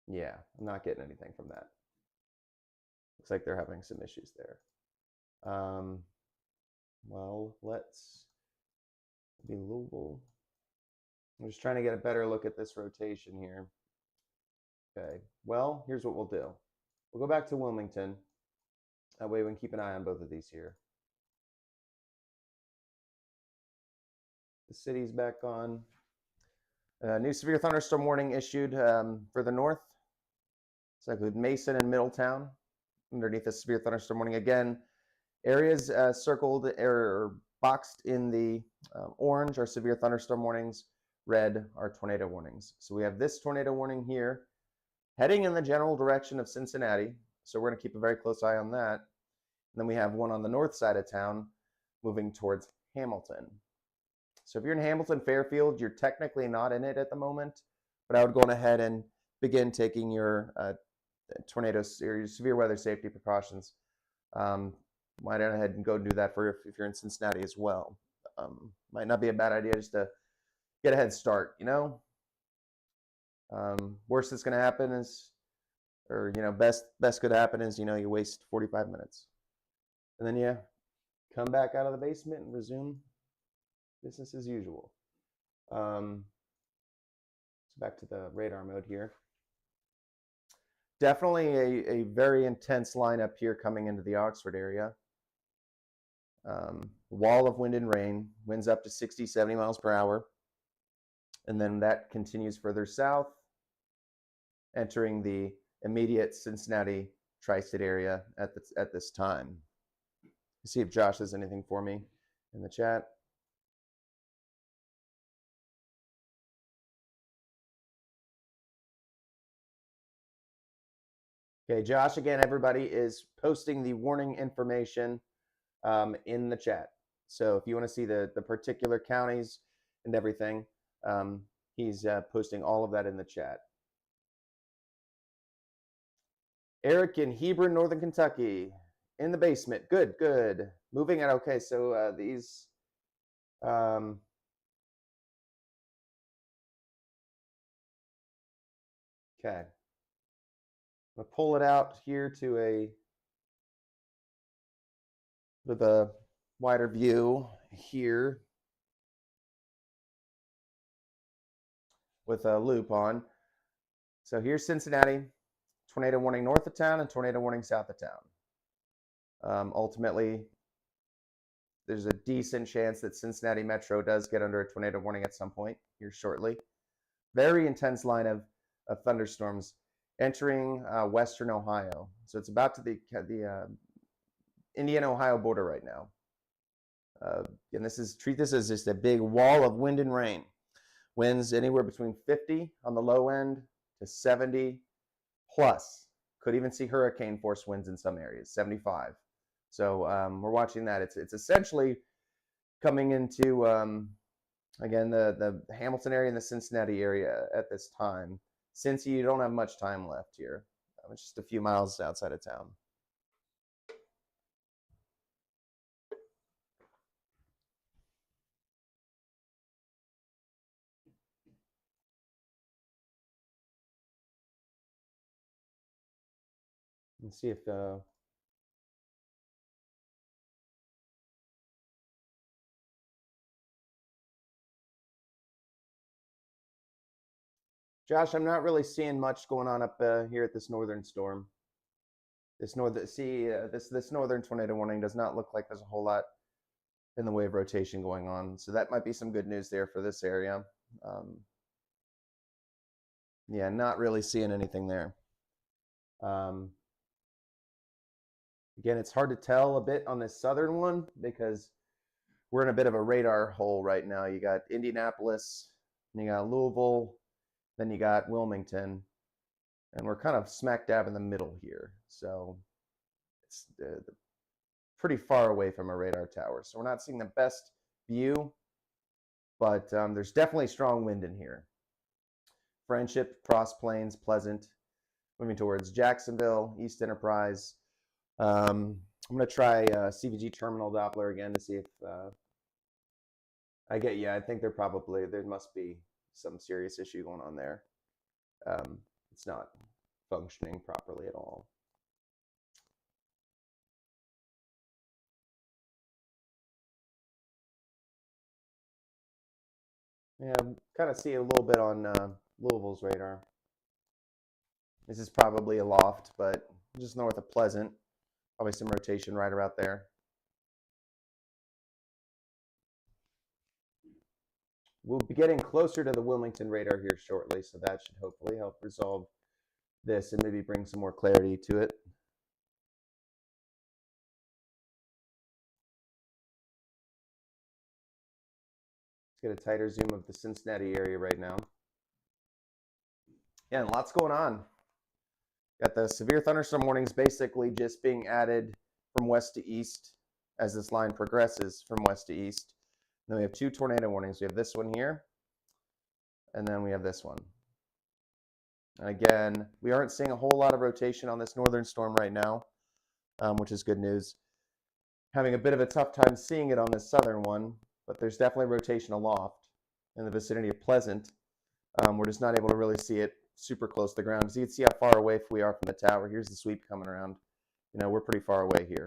Yeah, I'm not getting anything from that. Looks like they're having some issues there. Well, let's be Louisville. I'm just trying to get a better look at this rotation here. Okay, well, here's what we'll do. We'll go back to Wilmington. That way we can keep an eye on both of these here. The city's back on. New severe thunderstorm warning issued for the north. So include Mason and Middletown underneath the severe thunderstorm warning. Again, areas circled or boxed in the orange are severe thunderstorm warnings. Red are tornado warnings. So we have this tornado warning here heading in the general direction of Cincinnati. So we're going to keep a very close eye on that. And then we have one on the north side of town moving towards Hamilton. So if you're in Hamilton, Fairfield, you're technically not in it at the moment, but I would go on ahead and begin taking your tornadoes or your severe weather safety precautions. Might go ahead and go do that for if you're in Cincinnati as well. Might not be a bad idea just to get a head start, you know. Worst that's going to happen is, or best could happen is, you waste 45 minutes, and then you come back out of the basement and resume business as usual. So back to the radar mode here. Definitely a very intense lineup here coming into the Oxford area. Wall of wind and rain, winds up to 60, 70 miles per hour. And then that continues further south, entering the immediate Cincinnati tri-state area at this time. Let's see if Josh has anything for me in the chat. Okay, Josh, again, everybody is posting the warning information in the chat. So if you want to see the particular counties and everything, he's posting all of that in the chat. Eric in Hebron, Northern Kentucky, in the basement. Good, good. Moving out. Okay, so these. Okay. I'm gonna pull it out here to with a wider view here with a loop on. So here's Cincinnati, tornado warning north of town and tornado warning south of town. Ultimately, there's a decent chance that Cincinnati Metro does get under a tornado warning at some point here shortly. Very intense line of thunderstorms entering western Ohio. So it's about to the Indiana-Ohio border right now. And treat this as just a big wall of wind and rain. Winds anywhere between 50 on the low end to 70 plus. Could even see hurricane force winds in some areas, 75. So we're watching that. It's essentially coming into again the Hamilton area and the Cincinnati area at this time. Since you don't have much time left here, it's just a few miles outside of town. Let's see if Josh, I'm not really seeing much going on up here at this northern storm. This northern tornado warning does not look like there's a whole lot in the way of rotation going on. So that might be some good news there for this area. Yeah, not really seeing anything there. Again, it's hard to tell a bit on this southern one because we're in a bit of a radar hole right now. You got Indianapolis, and you got Louisville, then you got Wilmington, and we're kind of smack dab in the middle here. So it's pretty far away from a radar tower. So we're not seeing the best view, but there's definitely strong wind in here. Friendship, Cross Plains, Pleasant, moving towards Jacksonville, East Enterprise. I'm going to try CVG terminal Doppler again to see if I think there must be some serious issue going on there. It's not functioning properly at all. Yeah, kind of see a little bit on Louisville's radar. This is probably a loft, but just north of Pleasant. Probably some rotation right about there. We'll be getting closer to the Wilmington radar here shortly, so that should hopefully help resolve this and maybe bring some more clarity to it. Let's get a tighter zoom of the Cincinnati area right now. Yeah, and lots going on. Got the severe thunderstorm warnings basically just being added from west to east as this line progresses from west to east. Then we have two tornado warnings. We have this one here, and then we have this one. And again, we aren't seeing a whole lot of rotation on this northern storm right now, which is good news. Having a bit of a tough time seeing it on this southern one, but there's definitely rotation aloft in the vicinity of Pleasant. We're just not able to really see it super close to the ground. So you can see how far away we are from the tower. Here's the sweep coming around. You know, we're pretty far away here.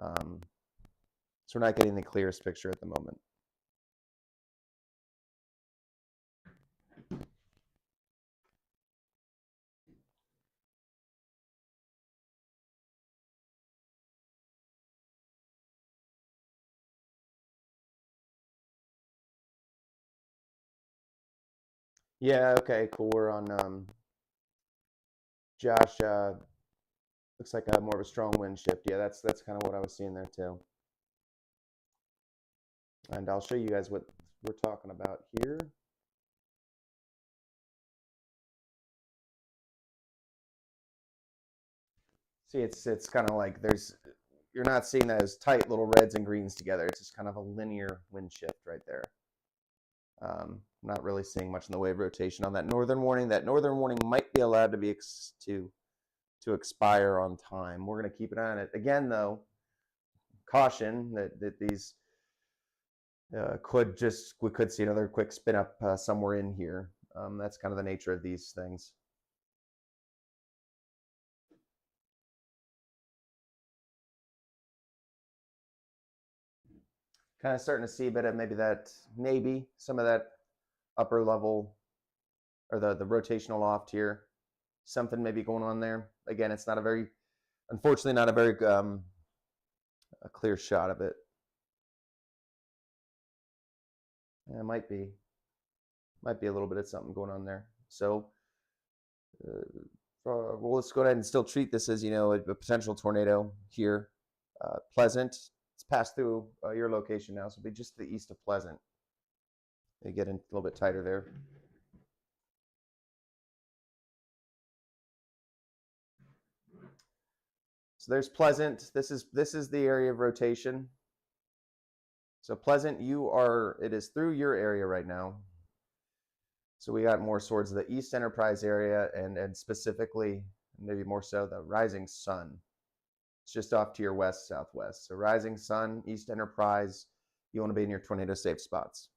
So we're not getting the clearest picture at the moment. Yeah, okay, cool. We're on Josh, looks like more of a strong wind shift. Yeah, that's kind of what I was seeing there too. And I'll show you guys what we're talking about here. See, it's kind of like you're not seeing those tight little reds and greens together. It's just kind of a linear wind shift right there. Not really seeing much in the way of rotation on that northern warning. That northern warning might be allowed to be to expire on time. We're going to keep an eye on it. Again, though, caution that these we could see another quick spin up somewhere in here. That's kind of the nature of these things. Kind of starting to see a bit of maybe some of that upper level or the rotational loft here. Something maybe going on there. Again, it's not a very, unfortunately, not a very a clear shot of it. Yeah, it might be a little bit of something going on there. So well, let's go ahead and still treat this as, a potential tornado here. Pleasant, it's passed through your location now, so it'll be just to the east of Pleasant. They get in a little bit tighter there. So there's Pleasant. This is the area of rotation. So Pleasant, it is through your area right now. So we got more towards the East Enterprise area and specifically, maybe more so, the rising sun. It's just off to your west, southwest. So rising sun, East Enterprise, you want to be in your tornado safe spots.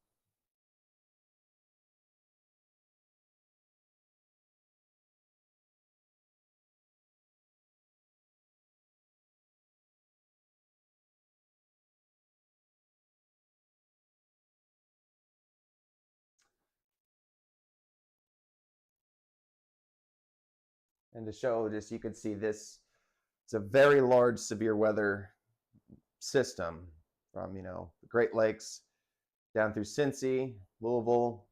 And to show just, you can see this, it's a very large severe weather system from, the Great Lakes down through Cincy, Louisville,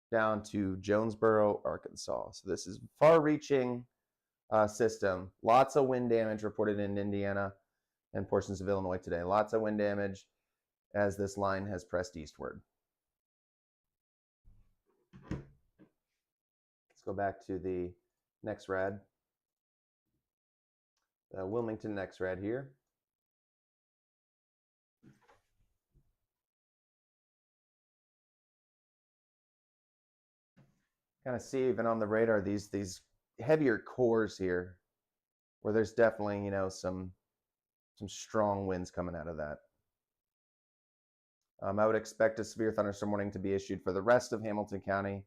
down to Jonesboro, Arkansas. So this is far-reaching system. Lots of wind damage reported in Indiana and portions of Illinois today. Lots of wind damage as this line has pressed eastward. Let's go back to the NEXRAD. Wilmington NEXRAD here. Kind of see even on the radar these heavier cores here, where there's definitely some strong winds coming out of that. I would expect a severe thunderstorm warning to be issued for the rest of Hamilton County,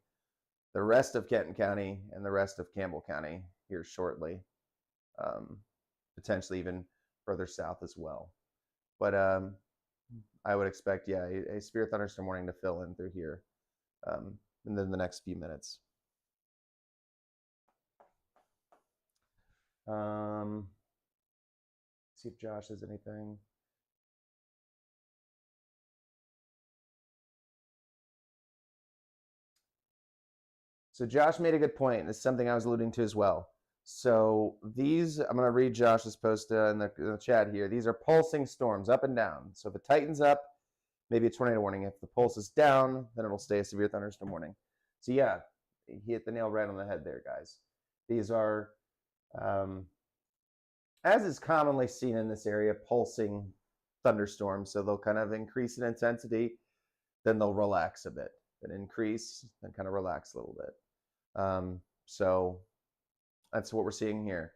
the rest of Kenton County, and the rest of Campbell County here shortly. Potentially even further south as well. But I would expect, a severe thunderstorm warning to fill in through here in the next few minutes. See if Josh has anything. So Josh made a good point. It's something I was alluding to as well. So these, I'm going to read Josh's post in the chat here. These are pulsing storms up and down. So if it tightens up, maybe a tornado warning. If the pulse is down, then it'll stay a severe thunderstorm warning. So yeah, he hit the nail right on the head there, guys. These are, as is commonly seen in this area, pulsing thunderstorms. So they'll kind of increase in intensity, then they'll relax a bit. Then increase, then kind of relax a little bit. So that's what we're seeing here.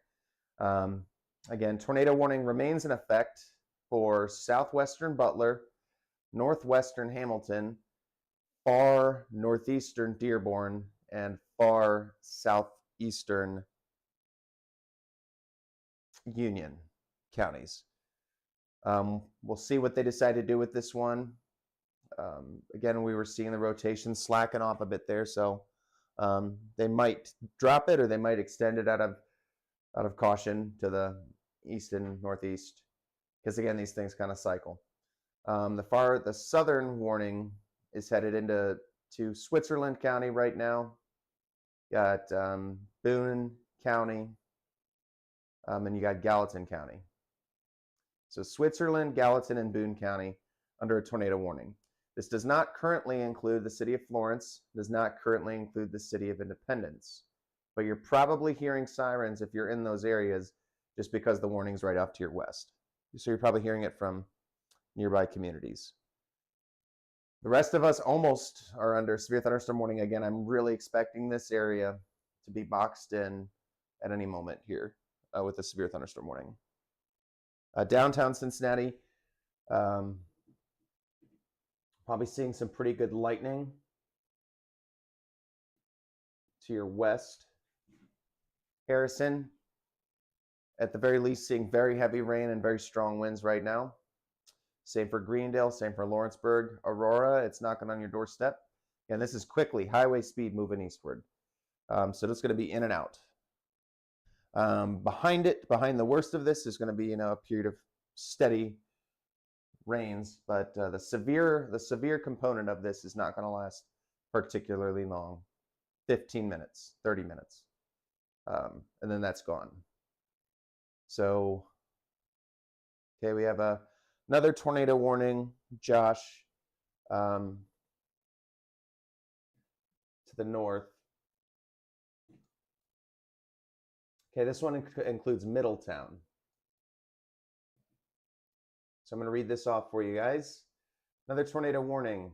Again, tornado warning remains in effect for southwestern Butler, northwestern Hamilton, far northeastern Dearborn, and far southeastern Union counties. We'll see what they decide to do with this one. Again, we were seeing the rotation slacking off a bit there, so they might drop it or they might extend it out of caution to the east and northeast, because again, these things kind of cycle. The southern warning is headed into Switzerland County right now. Got Boone County, and you got Gallatin County. So Switzerland, Gallatin, and Boone County under a tornado warning. This does not currently include the city of Florence, does not currently include the city of Independence, but you're probably hearing sirens if you're in those areas just because the warning's right off to your west. So you're probably hearing it from nearby communities. The rest of us almost are under severe thunderstorm warning. Again, I'm really expecting this area to be boxed in at any moment here with a severe thunderstorm warning. Downtown Cincinnati, probably seeing some pretty good lightning to your west. Harrison, at the very least, seeing very heavy rain and very strong winds right now. Same for Greendale, same for Lawrenceburg. Aurora, it's knocking on your doorstep. And this is quickly, highway speed moving eastward. So it's going to be in and out. Behind the worst of this is going to be, a period of steady rains, but the severe component of this is not going to last particularly long. 15 minutes, 30 minutes. And then that's gone. So, okay, we have another tornado warning, Josh, to the north. Okay, this one includes Middletown. So I'm going to read this off for you guys. Another tornado warning.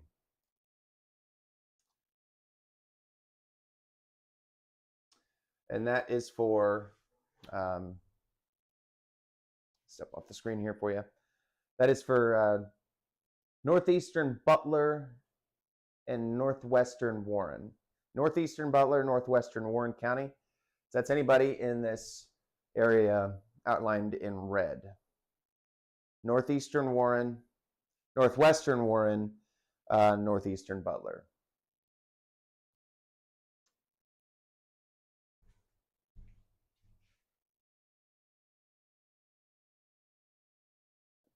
And that is for, step off the screen here for you. That is for northeastern Butler and northwestern Warren. Northeastern Butler, northwestern Warren County. So that's anybody in this area outlined in red. Northeastern Warren, northwestern Warren, northeastern Butler.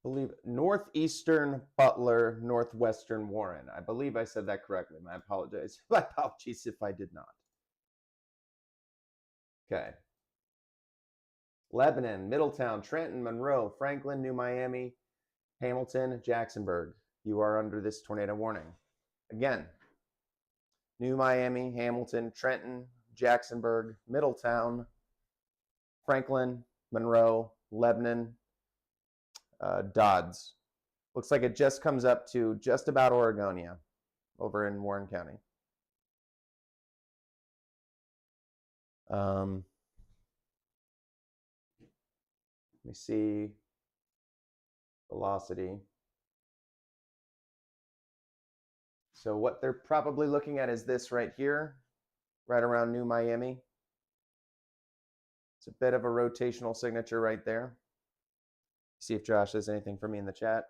I believe northeastern Butler, northwestern Warren. I believe I said that correctly. I apologize. My apologies if I did not. Okay. Lebanon, Middletown, Trenton, Monroe, Franklin, New Miami, Hamilton, Jacksonburg. You are under this tornado warning. Again, New Miami, Hamilton, Trenton, Jacksonburg, Middletown, Franklin, Monroe, Lebanon, Dodds. Looks like it just comes up to just about Oregonia over in Warren County. Let me see velocity. So what they're probably looking at is this right here, right around New Miami. It's a bit of a rotational signature right there. See if Josh has anything for me in the chat.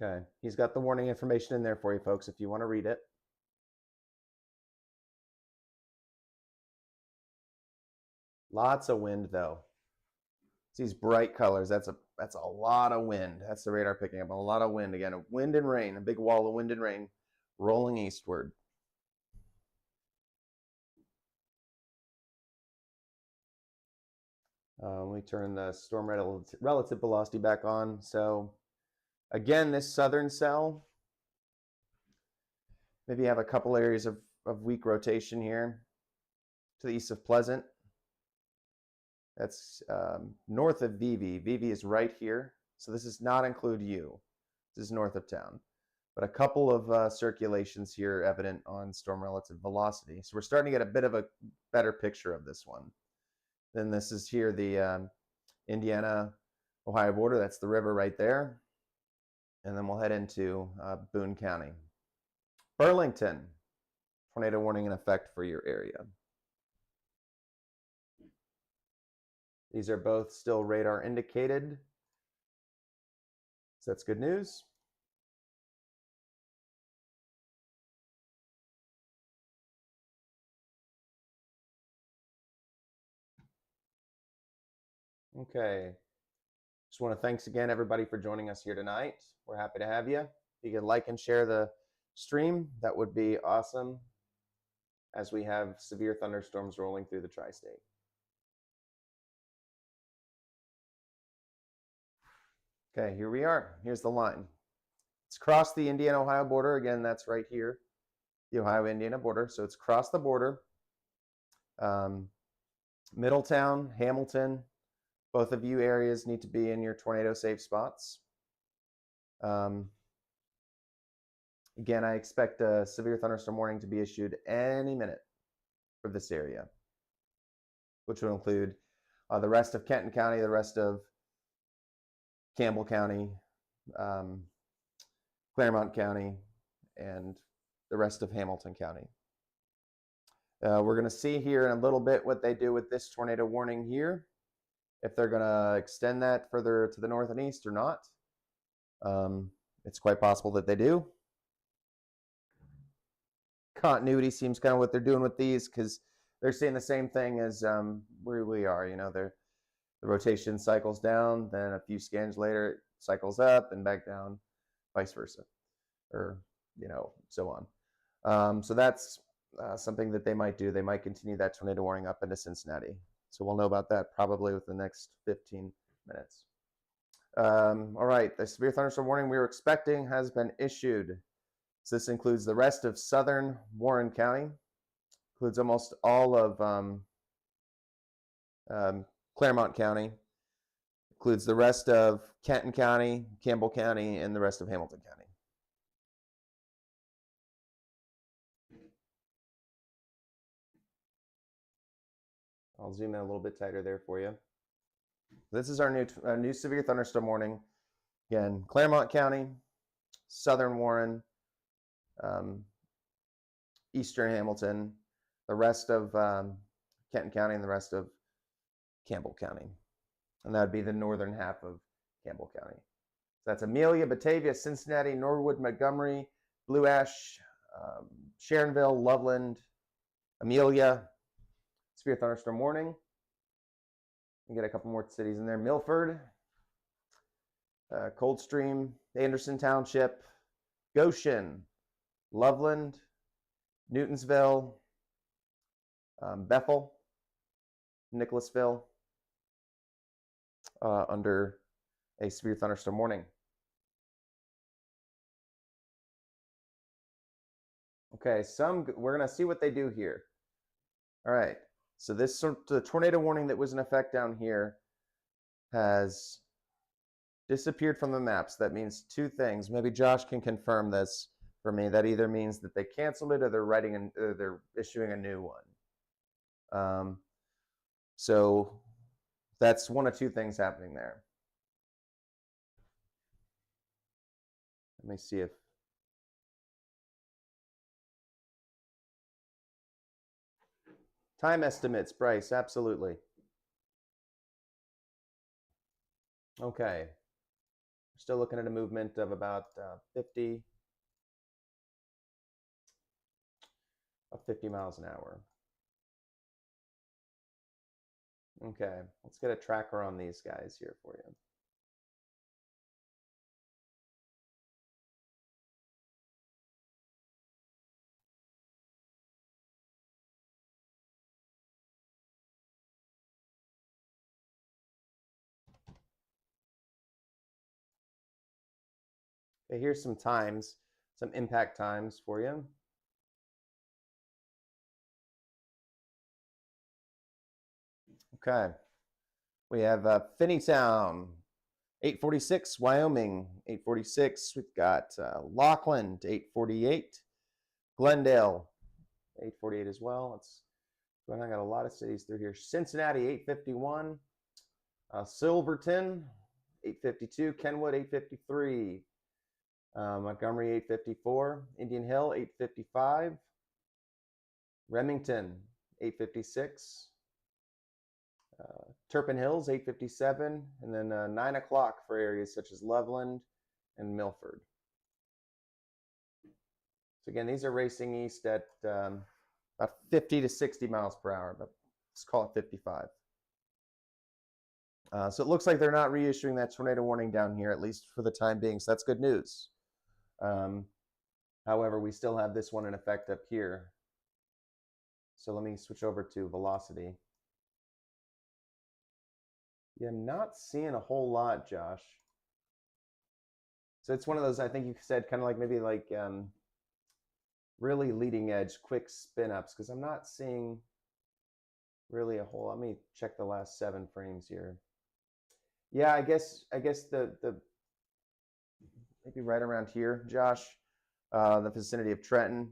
Okay, he's got the warning information in there for you folks if you want to read it. Lots of wind though. It's these bright colors. That's a lot of wind. That's the radar picking up a lot of wind. Again, wind and rain, a big wall of wind and rain rolling eastward. Let me turn the storm relative velocity back on. So again, this southern cell, maybe you have a couple areas of weak rotation here to the east of Pleasant. That's north of Vevey. Vevey is right here. So this does not include you. This is north of town. But a couple of circulations here evident on storm relative velocity. So we're starting to get a bit of a better picture of this one. Then this is here the Indiana-Ohio border. That's the river right there. And then we'll head into Boone County. Burlington, tornado warning in effect for your area. These are both still radar indicated. So that's good news. Okay. Just want to thanks again everybody for joining us here tonight. We're happy to have you. If you could like and share the stream, that would be awesome as we have severe thunderstorms rolling through the tri-state. Okay, here we are. Here's the line. It's crossed the Indiana-Ohio border. Again, that's right here, the Ohio-Indiana border. So it's crossed the border. Middletown, Hamilton, both of you areas need to be in your tornado safe spots. Again, I expect a severe thunderstorm warning to be issued any minute for this area, which will include the rest of Kenton County, the rest of Campbell County, Claremont County, and the rest of Hamilton County. We're going to see here in a little bit what they do with this tornado warning here, if they're going to extend that further to the north and east or not. It's quite possible that they do. Continuity seems kind of what they're doing with these, because they're seeing the same thing as where we are. You know, the rotation cycles down, then a few scans later it cycles up and back down, vice versa, or you know, so on. So that's something that they might do. They might continue that tornado warning up into Cincinnati. So we'll know about that probably within the next 15 minutes. All right, the severe thunderstorm warning we were expecting has been issued. So this includes the rest of southern Warren County, includes almost all of Claremont County, includes the rest of Kenton County, Campbell County, and the rest of Hamilton County. I'll zoom in a little bit tighter there for you. This is our new severe thunderstorm warning. Again, Claremont County, southern Warren, eastern Hamilton, the rest of Kenton County, and the rest of Campbell County. And that would be the northern half of Campbell County. So that's Amelia, Batavia, Cincinnati, Norwood, Montgomery, Blue Ash, Sharonville, Loveland, Amelia. Severe thunderstorm warning. We get a couple more cities in there. Milford, Coldstream, Anderson Township, Goshen, Loveland, Newtonsville, Bethel, Nicholasville, under a severe thunderstorm warning. Okay, we're going to see what they do here. All right, so the tornado warning that was in effect down here has disappeared from the maps. That means two things. Maybe Josh can confirm this for me. That either means that they canceled it or they're issuing a new one. So that's one of two things happening there. Let me see if time estimates, Bryce, absolutely. Okay. We're still looking at a movement of about 50 miles an hour. Okay, let's get a tracker on these guys here for you. Okay, here's some times, some impact times for you. Okay, we have Finneytown, 846, Wyoming, 846. We've got Lockland, 848, Glendale, 848 as well. I got a lot of cities through here. Cincinnati, 851, Silverton, 852, Kenwood, 853, Montgomery, 854, Indian Hill, 855, Remington, 856, Turpin Hills, 857, and then 9 o'clock for areas such as Loveland and Milford. So again, these are racing east at about 50 to 60 miles per hour, but let's call it 55. So it looks like they're not reissuing that tornado warning down here, at least for the time being, so that's good news. However, we still have this one in effect up here. So let me switch over to velocity. Yeah, not seeing a whole lot, Josh. So it's one of those, I think you said, kind of like maybe like really leading edge, quick spin ups, because I'm not seeing really a whole. Let me check the last 7 frames here. Yeah, I guess the maybe right around here, Josh, the vicinity of Trenton.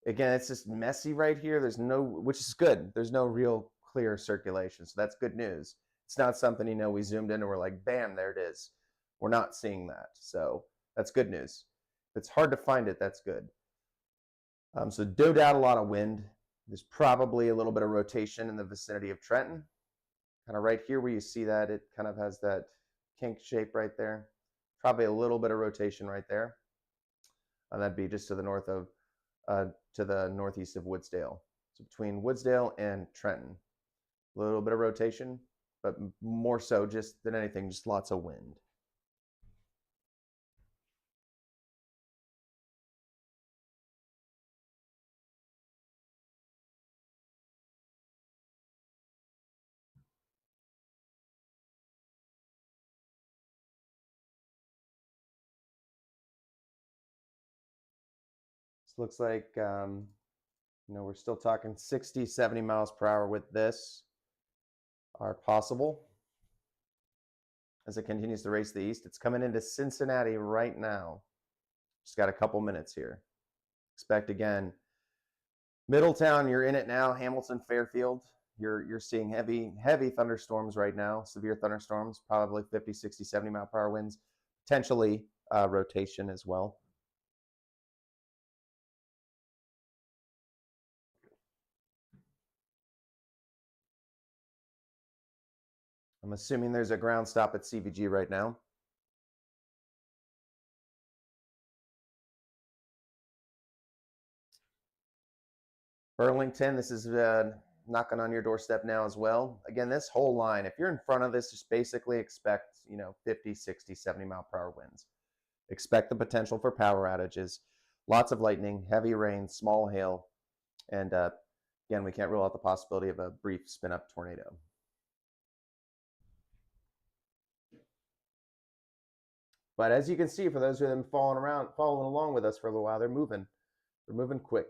Again, it's just messy right here. There's no, which is good. There's no real clear circulation, so that's good news. It's not something, you know, we zoomed in and we're like, bam, there it is. We're not seeing that, so that's good news. If it's hard to find it, that's good. So no doubt a lot of wind. There's probably a little bit of rotation in the vicinity of Trenton. Kind of right here where you see that, it kind of has that kink shape right there. Probably a little bit of rotation right there. And that'd be just to the north of, to the northeast of Woodsdale. So between Woodsdale and Trenton, a little bit of rotation, but more so just than anything, just lots of wind. This looks like, we're still talking 60, 70 miles per hour with this are possible as it continues to race the east. It's coming into Cincinnati right now. Just got a couple minutes here. Expect again, Middletown, you're in it now. Hamilton, Fairfield, you're seeing heavy thunderstorms right now, severe thunderstorms, probably 50, 60, 70 mile per hour winds, potentially rotation as well. I'm assuming there's a ground stop at CVG right now. Burlington, this is knocking on your doorstep now as well. Again, this whole line, if you're in front of this, just basically expect, 50, 60, 70 mile per hour winds. Expect the potential for power outages, lots of lightning, heavy rain, small hail, and again, we can't rule out the possibility of a brief spin-up tornado. But as you can see, for those who have been following along with us for a little while, they're moving quick.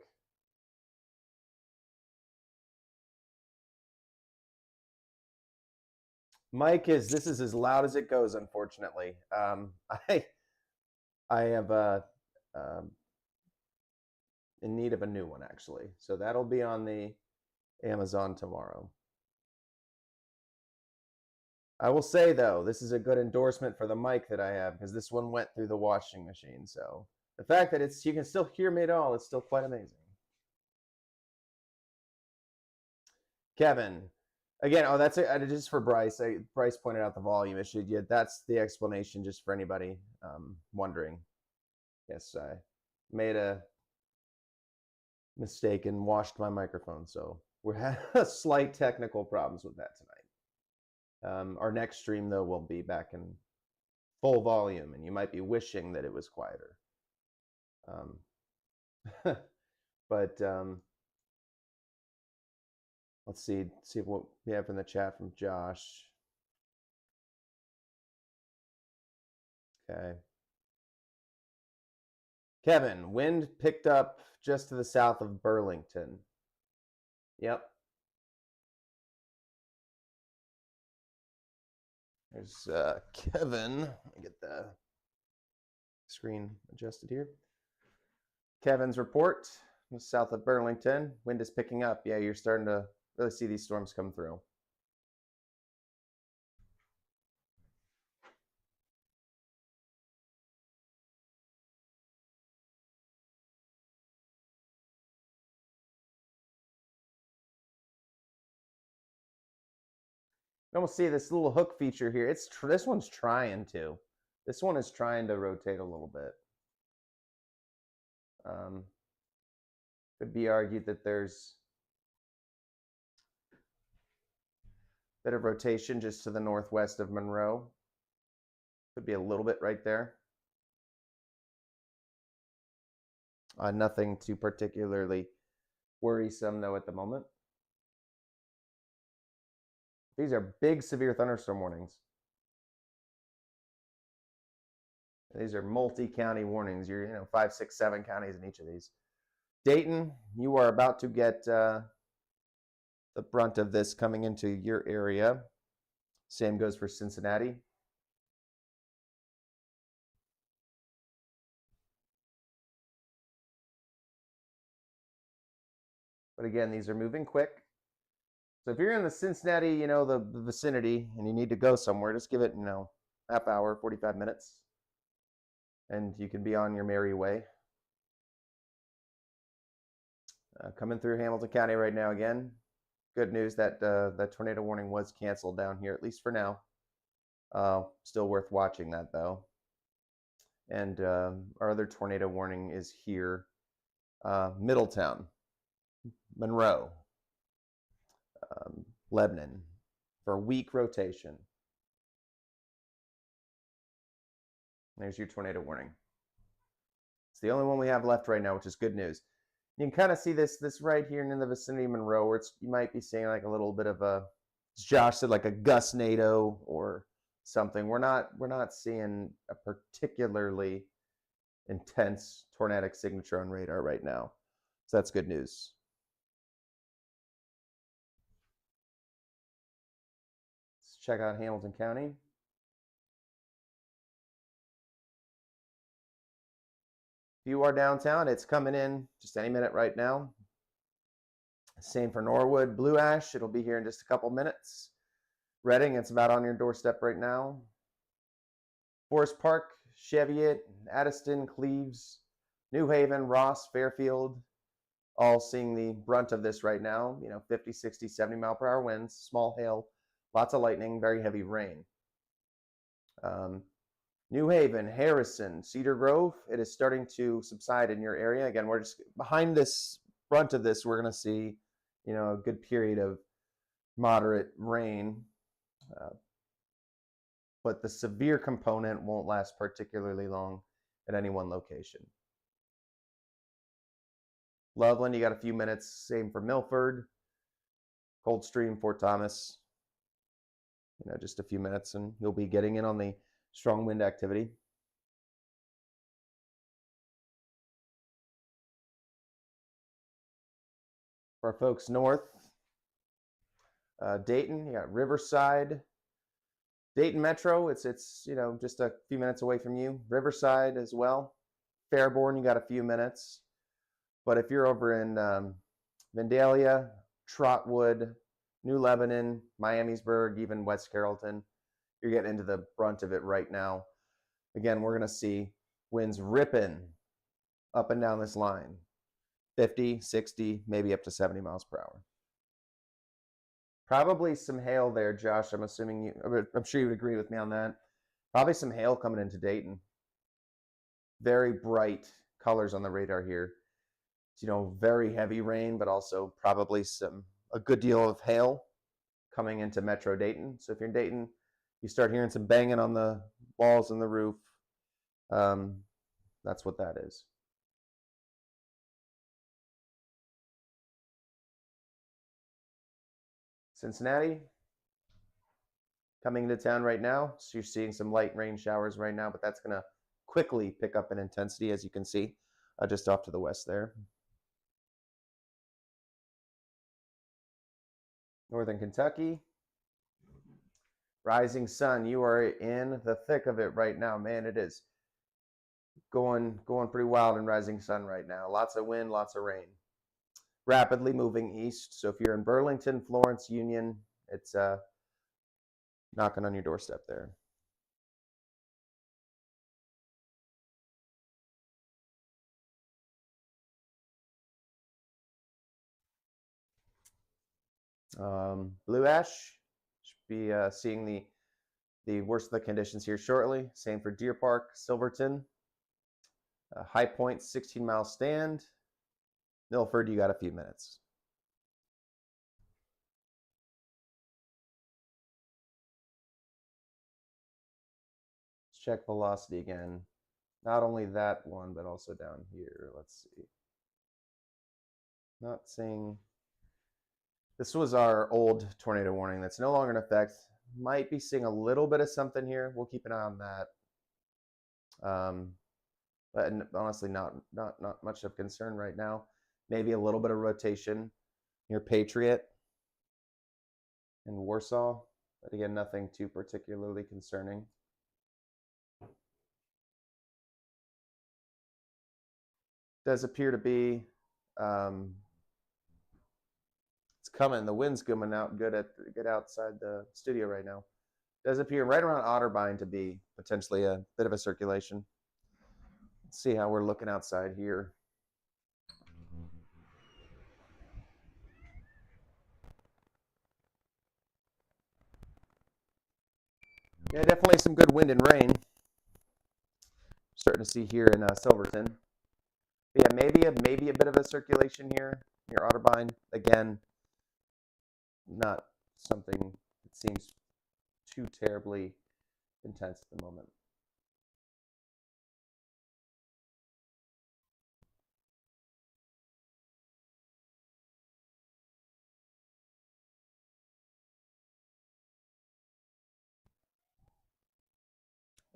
Mike this is as loud as it goes, unfortunately. I have in need of a new one, actually. So that'll be on the Amazon tomorrow. I will say, though, this is a good endorsement for the mic that I have, because this one went through the washing machine. So the fact that you can still hear me at all, it's still quite amazing. Kevin, again, that's just for Bryce. Bryce pointed out the volume issue. Yeah, that's the explanation, just for anybody wondering. Yes, I made a mistake and washed my microphone, so we're having slight technical problems with that tonight. Our next stream, though, will be back in full volume, and you might be wishing that it was quieter. But let's see what we have in the chat from Josh. Okay. Kevin, wind picked up just to the south of Burlington. Yep. There's Kevin. Let me get the screen adjusted here. Kevin's report, south of Burlington. Wind is picking up. Yeah, you're starting to really see these storms come through. You almost see this little hook feature here. This one's trying to. This one is trying to rotate a little bit. Could be argued that there's a bit of rotation just to the northwest of Monroe. Could be a little bit right there. Nothing too particularly worrisome, though, at the moment. These are big, severe thunderstorm warnings. These are multi-county warnings. You're, 5, 6, 7 counties in each of these. Dayton, you are about to get the brunt of this coming into your area. Same goes for Cincinnati. But again, these are moving quick. So if you're in the Cincinnati, the vicinity, and you need to go somewhere, just give it, half hour, 45 minutes, and you can be on your merry way. Coming through Hamilton County right now again. Good news that that tornado warning was canceled down here, at least for now. Still worth watching that though. And our other tornado warning is here. Middletown, Monroe, Lebanon for weak rotation. There's your tornado warning. It's the only one we have left right now, which is good news. You can kind of see this right here in the vicinity of Monroe, where you might be seeing like a little bit of a, as Josh said, like a gustnado or something. We're not seeing a particularly intense tornadic signature on radar right now, so that's good news. Let's check out Hamilton County. If you are downtown, it's coming in just any minute right now. Same for Norwood, Blue Ash. It'll be here in just a couple minutes. Reading, it's about on your doorstep right now. Forest Park, Cheviot, Addiston, Cleves, New Haven, Ross, Fairfield, all seeing the brunt of this right now. 50, 60, 70 mile per hour winds, small hail, lots of lightning, very heavy rain. New Haven, Harrison, Cedar Grove, it is starting to subside in your area. Again, we're just behind this brunt of this, we're going to see, a good period of moderate rain. But the severe component won't last particularly long at any one location. Loveland, you got a few minutes. Same for Milford, Coldstream, Fort Thomas. Just a few minutes and you'll be getting in on the strong wind activity. For our folks north, Dayton, you got Riverside, Dayton Metro. It's just a few minutes away from you. Riverside as well. Fairborn, you got a few minutes. But if you're over in Vandalia, Trotwood, New Lebanon, Miamisburg, even West Carrollton, you're getting into the brunt of it right now. Again, we're going to see winds ripping up and down this line. 50, 60, maybe up to 70 miles per hour. Probably some hail there, Josh. I'm sure you would agree with me on that. Probably some hail coming into Dayton. Very bright colors on the radar here. Very heavy rain, but also probably a good deal of hail coming into Metro Dayton. So if you're in Dayton, you start hearing some banging on the walls and the roof. That's what that is. Cincinnati, coming into town right now. So you're seeing some light rain showers right now, but that's going to quickly pick up in intensity, as you can see, just off to the west there. Northern Kentucky, Rising Sun, you are in the thick of it right now. Man, it is going pretty wild in Rising Sun right now. Lots of wind, lots of rain. Rapidly moving east. So if you're in Burlington, Florence, Union, it's knocking on your doorstep there. Blue Ash, should be seeing the worst of the conditions here shortly. Same for Deer Park, Silverton. High Point, 16-mile stand. Milford, you got a few minutes. Let's check velocity again. Not only that one, but also down here. Let's see. Not seeing. This was our old tornado warning that's no longer in effect. Might be seeing a little bit of something here. We'll keep an eye on that. But honestly, not much of concern right now. Maybe a little bit of rotation near Patriot and Warsaw. But again, nothing too particularly concerning. Does appear to be it's coming. The wind's coming out good outside the studio right now. Does appear right around Otterbein to be potentially a bit of a circulation. Let's see how we're looking outside here. Yeah, definitely some good wind and rain. Starting to see here in Silverton. But yeah, maybe a bit of a circulation here near Otterbein. Again, not something that seems too terribly intense at the moment.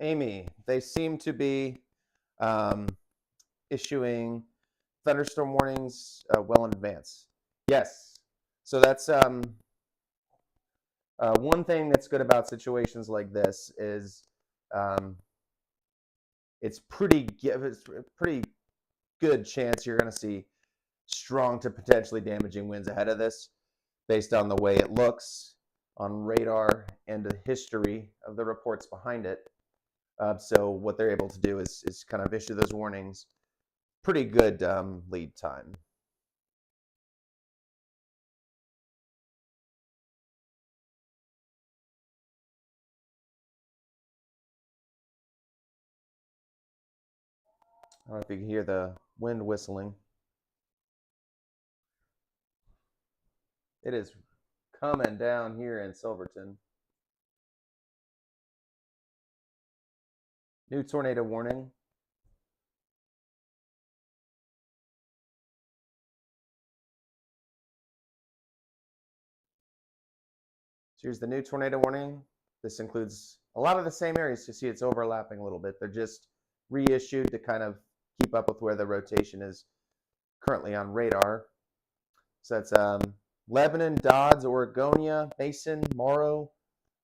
Amy, they seem to be um, issuing thunderstorm warnings well in advance. Yes. So that's one thing that's good about situations like this is um, it's a pretty good chance you're going to see strong to potentially damaging winds ahead of this, based on the way it looks on radar and the history of the reports behind it. So what they're able to do is kind of issue those warnings. Pretty good lead time. I don't know if you can hear the wind whistling. It is coming down here in Silverton. New tornado warning. So here's the new tornado warning. This includes a lot of the same areas. You see it's overlapping a little bit. They're just reissued to kind of keep up with where the rotation is currently on radar. So that's Lebanon, Dodds, Oregonia, Mason, Morrow,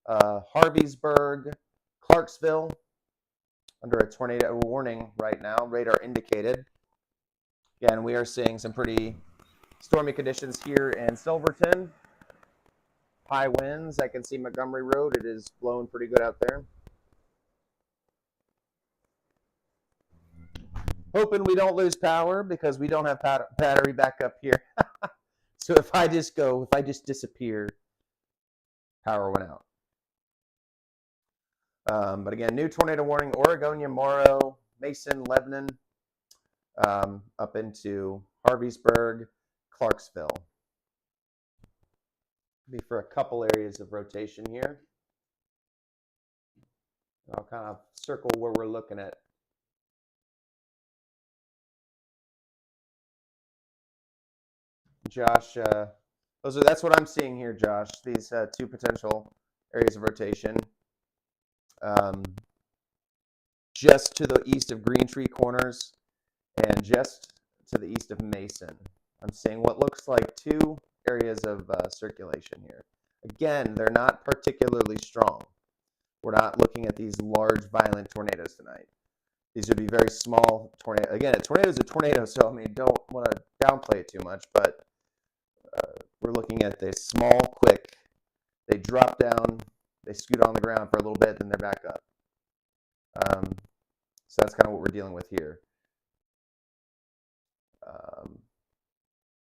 Harveysburg, Clarksville, under a tornado warning right now, radar indicated. Again, we are seeing some pretty stormy conditions here in Silverton. High winds. I can see Montgomery Road. It is blowing pretty good out there. Hoping we don't lose power because we don't have battery backup here. So if I just disappear, power went out. But again, new tornado warning: Oregonia, Morrow, Mason, Lebanon, up into Harveysburg, Clarksville. Be for a couple areas of rotation here. I'll kind of circle where we're looking at. Josh, that's what I'm seeing here, Josh. These two potential areas of rotation. Um, just to the east of Green Tree Corners and just to the east of Mason. I'm seeing what looks like two areas of circulation here. Again, they're not particularly strong. We're not looking at these large, violent tornadoes tonight. These would be very small tornadoes. Again, a tornado is a tornado, so I mean, don't want to downplay it too much, but we're looking at this small, quick. They drop down, they scoot on the ground for a little bit, then they're back up. So that's kind of what we're dealing with here.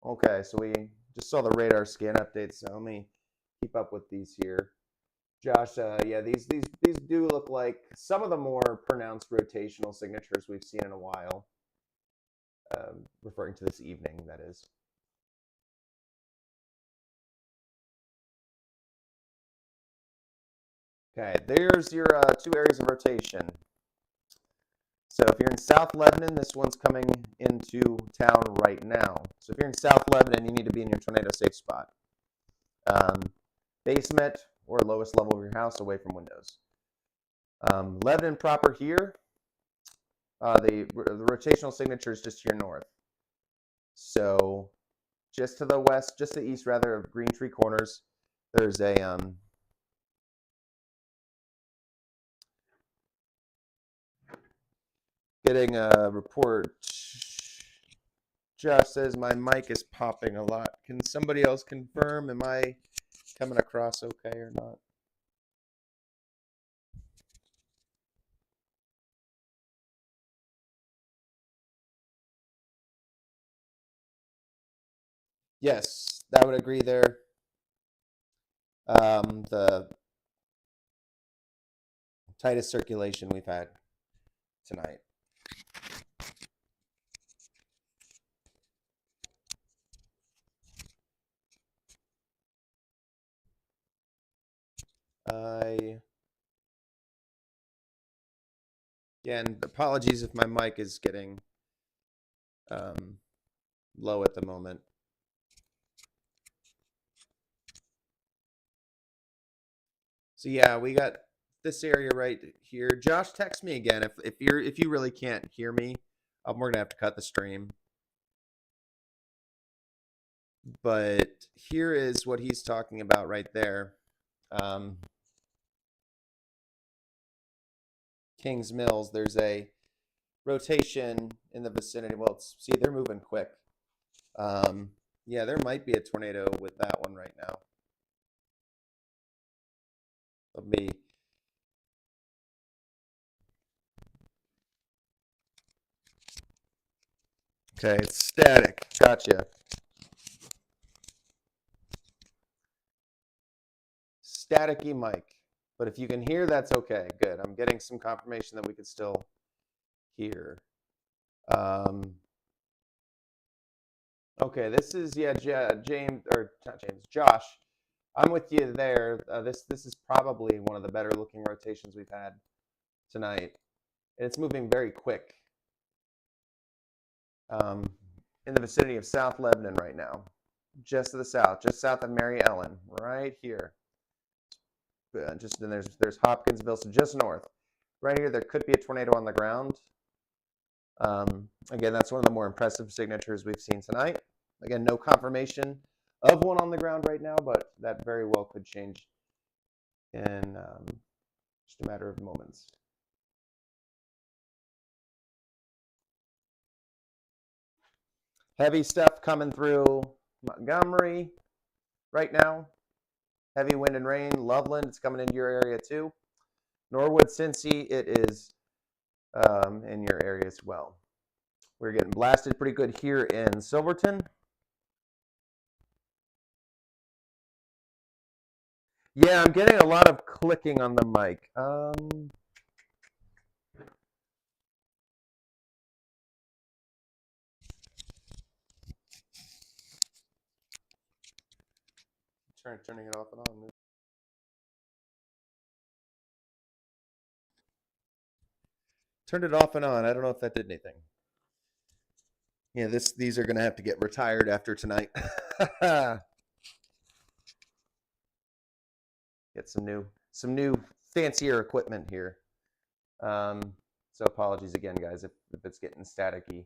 Okay, so we just saw the radar scan updates. So let me keep up with these here. Josh, yeah, these do look like some of the more pronounced rotational signatures we've seen in a while. Referring to this evening, that is. Okay, there's your two areas of rotation. So if you're in South Lebanon, this one's coming into town right now. So if you're in South Lebanon, you need to be in your tornado safe spot. Basement or lowest level of your house away from windows. Lebanon proper here, the rotational signature is just to your north. So just to the west, just to the east rather of Green Tree Corners, there's a getting a report. Josh says my mic is popping a lot. Can somebody else confirm? Am I coming across okay or not? Yes, I would agree there. The tightest circulation we've had tonight. Again, apologies if my mic is getting low at the moment. So yeah, we got this area right here. Josh, text me again if you really can't hear me. We're gonna have to cut the stream. But here is what he's talking about right there. Kings Mills, there's a rotation in the vicinity. Well, see, they're moving quick. Yeah, there might be a tornado with that one right now. Let me. Okay, it's static. Gotcha. Staticky mic. But if you can hear, that's okay. Good. I'm getting some confirmation that we could still hear. Okay, this is James, or not James, Josh. I'm with you there. This is probably one of the better looking rotations we've had tonight, and it's moving very quick. In the vicinity of South Lebanon right now, just to the south, just south of Mary Ellen, right here. Just then there's Hopkinsville, so just north. Right here, there could be a tornado on the ground. Again, that's one of the more impressive signatures we've seen tonight. Again, no confirmation of one on the ground right now, but that very well could change in just a matter of moments. Heavy stuff coming through Montgomery right now. Heavy wind and rain. Loveland, it's coming into your area too. Norwood, Cincy, it is in your area as well. We're getting blasted pretty good here in Silverton. Yeah, I'm getting a lot of clicking on the mic. Turning it off and on. Turned it off and on. I don't know if that did anything. Yeah, these are going to have to get retired after tonight. Get some new fancier equipment here. So apologies again, guys, if it's getting staticky.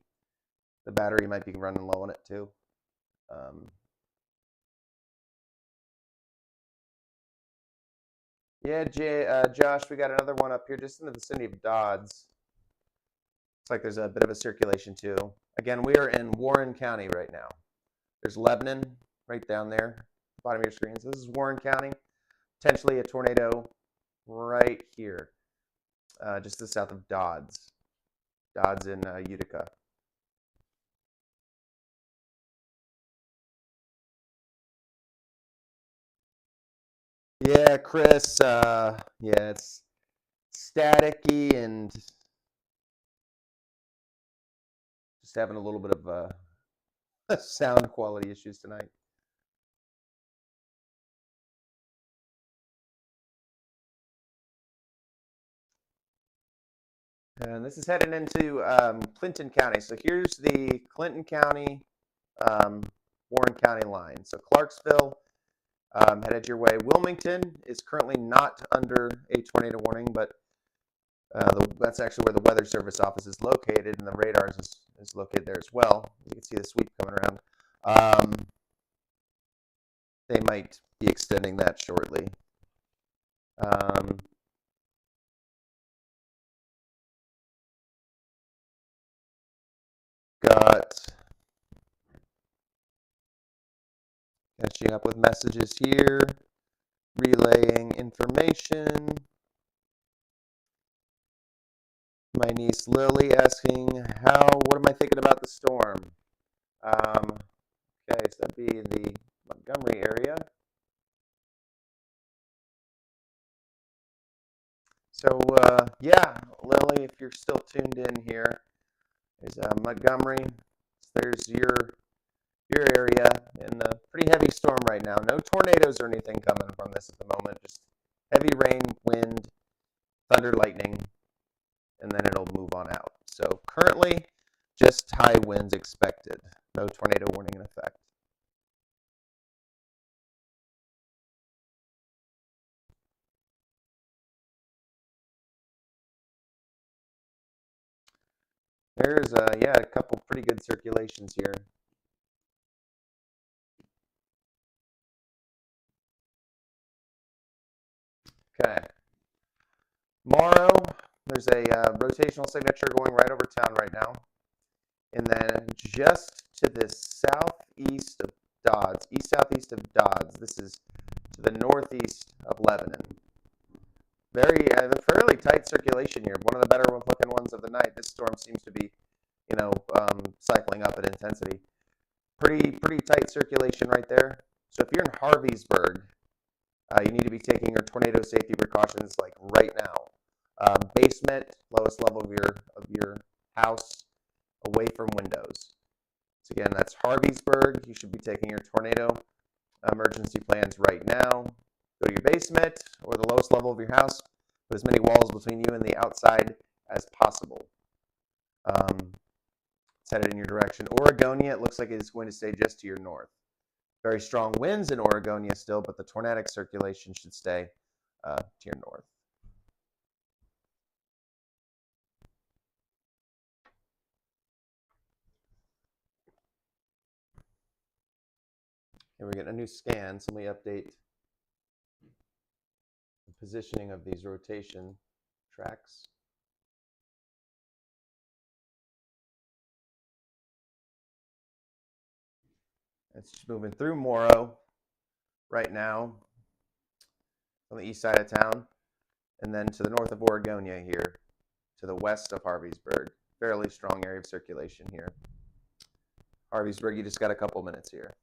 The battery might be running low on it too. Yeah, Josh, we got another one up here just in the vicinity of Dodds. Looks like there's a bit of a circulation too. Again, we are in Warren County right now. There's Lebanon right down there, bottom of your screen. So this is Warren County. Potentially a tornado right here, just to the south of Dodds. Dodds in Utica. Yeah, Chris. Yeah, it's staticky and just having a little bit of sound quality issues tonight. And this is heading into Clinton County. So here's the Clinton County, Warren County line. So Clarksville, headed your way. Wilmington is currently not under a tornado warning, but that's actually where the Weather Service office is located, and the radar is located there as well. You can see the sweep coming around. They might be extending that shortly. Got catching up with messages here, relaying information. My niece Lily asking, what am I thinking about the storm? Okay, so that'd be in the Montgomery area. So, yeah, Lily, if you're still tuned in here, there's Montgomery. There's your area in a pretty heavy storm right now. No tornadoes or anything coming from this at the moment. Just heavy rain, wind, thunder, lightning, and then it'll move on out. So currently, just high winds expected. No tornado warning in effect. There's yeah, a couple pretty good circulations here. Okay. Morrow, there's a rotational signature going right over town right now. And then just to the southeast of Dodds, east-southeast of Dodds, this is to the northeast of Lebanon. Very, fairly tight circulation here. One of the better looking ones of the night. This storm seems to be, cycling up in intensity. Pretty tight circulation right there. So if you're in Harveysburg, you need to be taking your tornado safety precautions like right now. Basement, lowest level of your house, away from windows. So again, that's Harveysburg. You should be taking your tornado emergency plans right now. Go to your basement or the lowest level of your house. Put as many walls between you and the outside as possible. It's headed in your direction. Oregonia, it looks like it is going to stay just to your north. Very strong winds in Oregonia still, but the tornadic circulation should stay to your north. And we're getting a new scan, so let me update the positioning of these rotation tracks. It's just moving through Morrow right now on the east side of town, and then to the north of Oregonia here, to the west of Harveysburg. Fairly strong area of circulation here. Harveysburg, you just got a couple minutes here.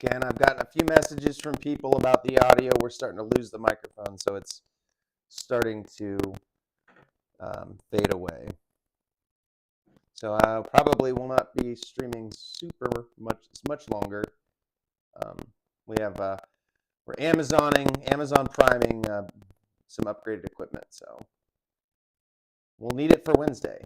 Again, I've gotten a few messages from people about the audio. We're starting to lose the microphone, so it's starting to fade away. So I probably will not be streaming much longer. We have we're Amazon priming some upgraded equipment, so we'll need it for Wednesday.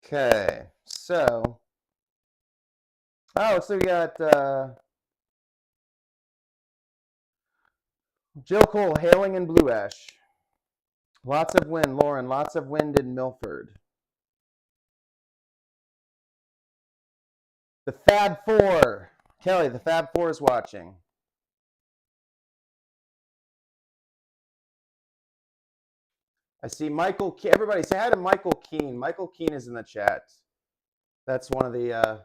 Okay, so we got Jill Cole hailing in Blue Ash. Lots of wind, Lauren. Lots of wind in Milford. The Fab Four, Kelly. The Fab Four is watching. I see Michael. Everybody, say hi to Michael Keene. Michael Keene is in the chat. That's one of the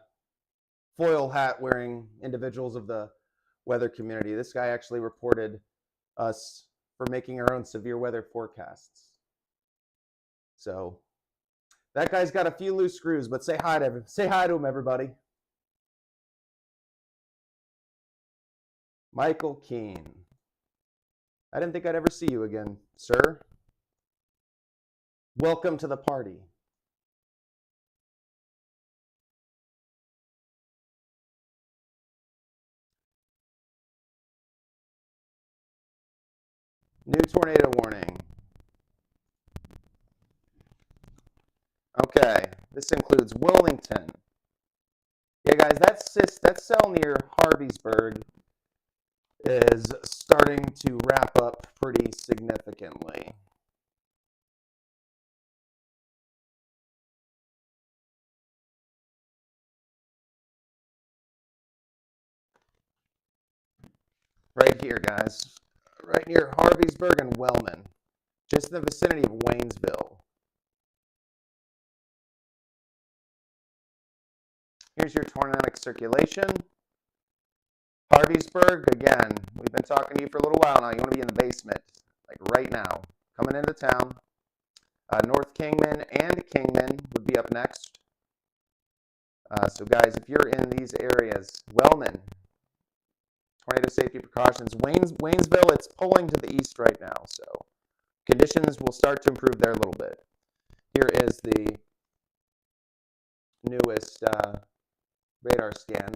foil hat wearing individuals of the weather community. This guy actually reported us for making our own severe weather forecasts. So that guy's got a few loose screws, but say hi to him, everybody. Michael Keene. I didn't think I'd ever see you again, sir. Welcome to the party. New tornado warning. Okay, this includes Wilmington. Yeah, guys, that cell near Harveysburg is starting to wrap up pretty significantly. Right here, guys. Right near Harveysburg and Wellman. Just in the vicinity of Waynesville. Here's your tornadic circulation. Harveysburg, again, we've been talking to you for a little while now. You want to be in the basement, like right now. Coming into town. North Kingman and Kingman would be up next. So guys, if you're in these areas, Wellman, tornado safety precautions. Waynesville, it's pulling to the east right now, so conditions will start to improve there a little bit. Here is the newest radar scan.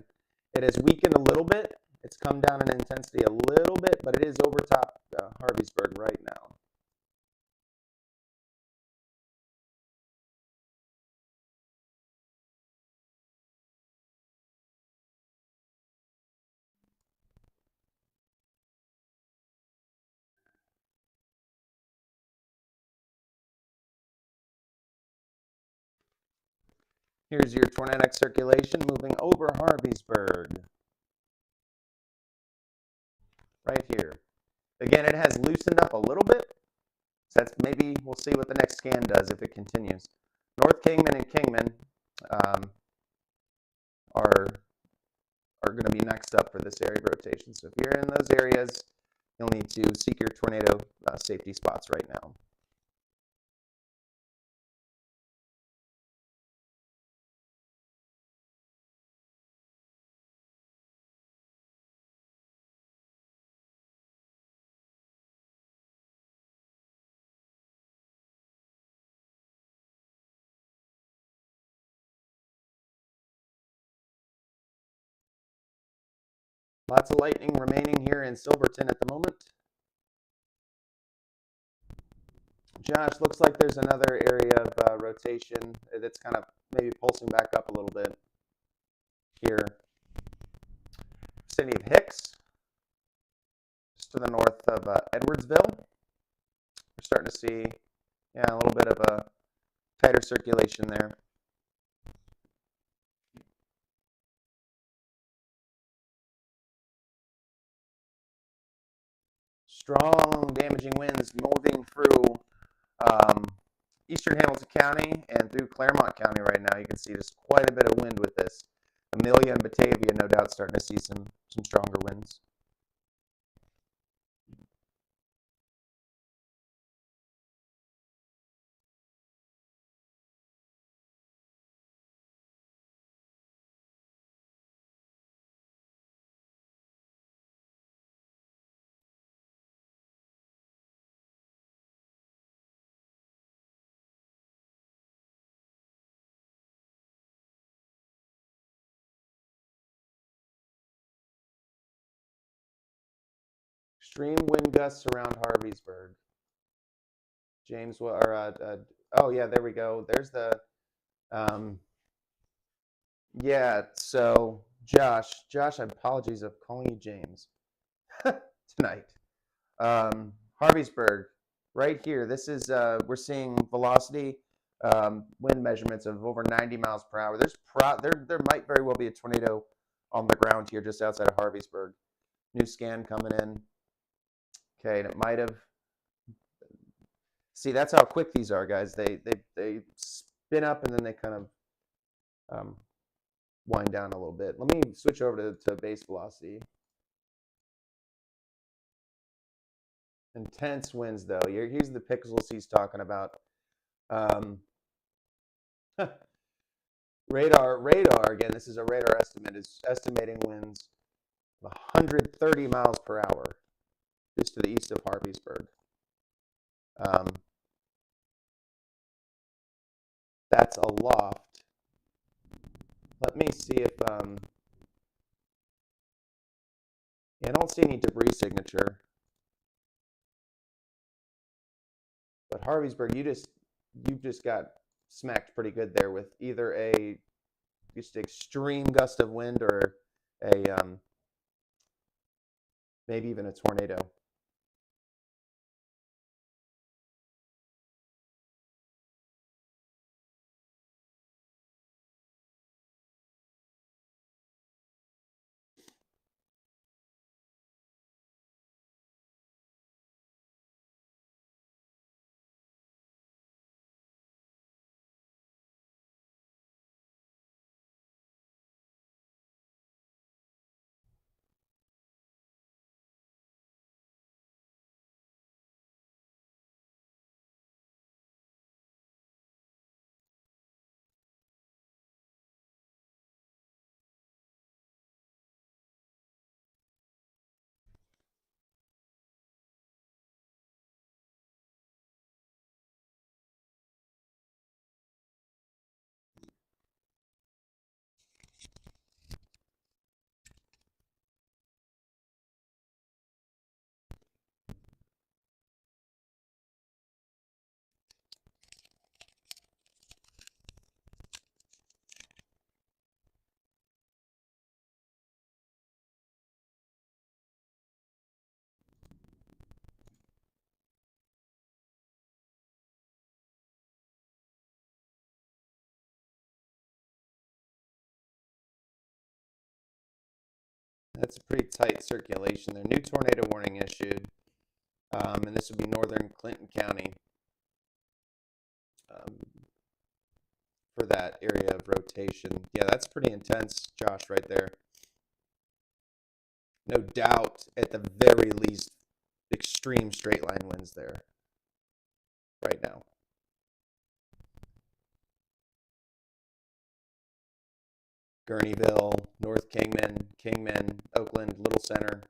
It has weakened a little bit. It's come down in intensity a little bit, but it is over top Harveysburg right now. Here's your tornadic circulation moving over Harveysburg. Right here. Again, it has loosened up a little bit. So that's maybe we'll see what the next scan does if it continues. North Kingman and Kingman are going to be next up for this area of rotation. So if you're in those areas, you'll need to seek your tornado safety spots right now. Lots of lightning remaining here in Silverton at the moment. Josh, looks like there's another area of rotation that's kind of maybe pulsing back up a little bit here. City of Hicks, just to the north of Edwardsville. We're starting to see, a little bit of a tighter circulation there. Strong damaging winds moving through eastern Hamilton County and through Claremont County right now. You can see there's quite a bit of wind with this. Amelia and Batavia, no doubt, starting to see some stronger winds. Extreme wind gusts around Harveysburg. James, oh yeah, there we go. There's the, yeah. So Josh, apologies of calling you James tonight. Harveysburg, right here. This is we're seeing velocity, wind measurements of over 90 miles per hour. There might very well be a tornado on the ground here just outside of Harveysburg. New scan coming in. Okay, and it might have. See, that's how quick these are, guys. They spin up and then they kind of wind down a little bit. Let me switch over to base velocity. Intense winds, though. Here's the pixels he's talking about. Radar, again, this is a radar estimate, is estimating winds of 130 miles per hour just to the east of Harveysburg. That's aloft. Let me see if, I don't see any debris signature. But Harveysburg, you just got smacked pretty good there with either a just extreme gust of wind or a maybe even a tornado. That's a pretty tight circulation there. New tornado warning issued, and this would be northern Clinton County um, for that area of rotation. Yeah, that's pretty intense, Josh, right there. No doubt, at the very least, extreme straight line winds there right now. Gurneyville, North Kingman, Oakland, Little Center.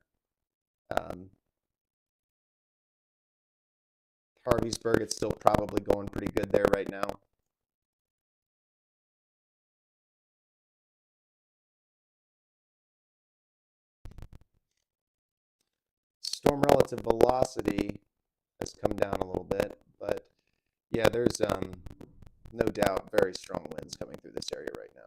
Harveysburg, it's still probably going pretty good there right now. Storm relative velocity has come down a little bit, but yeah, there's no doubt very strong winds coming through this area right now.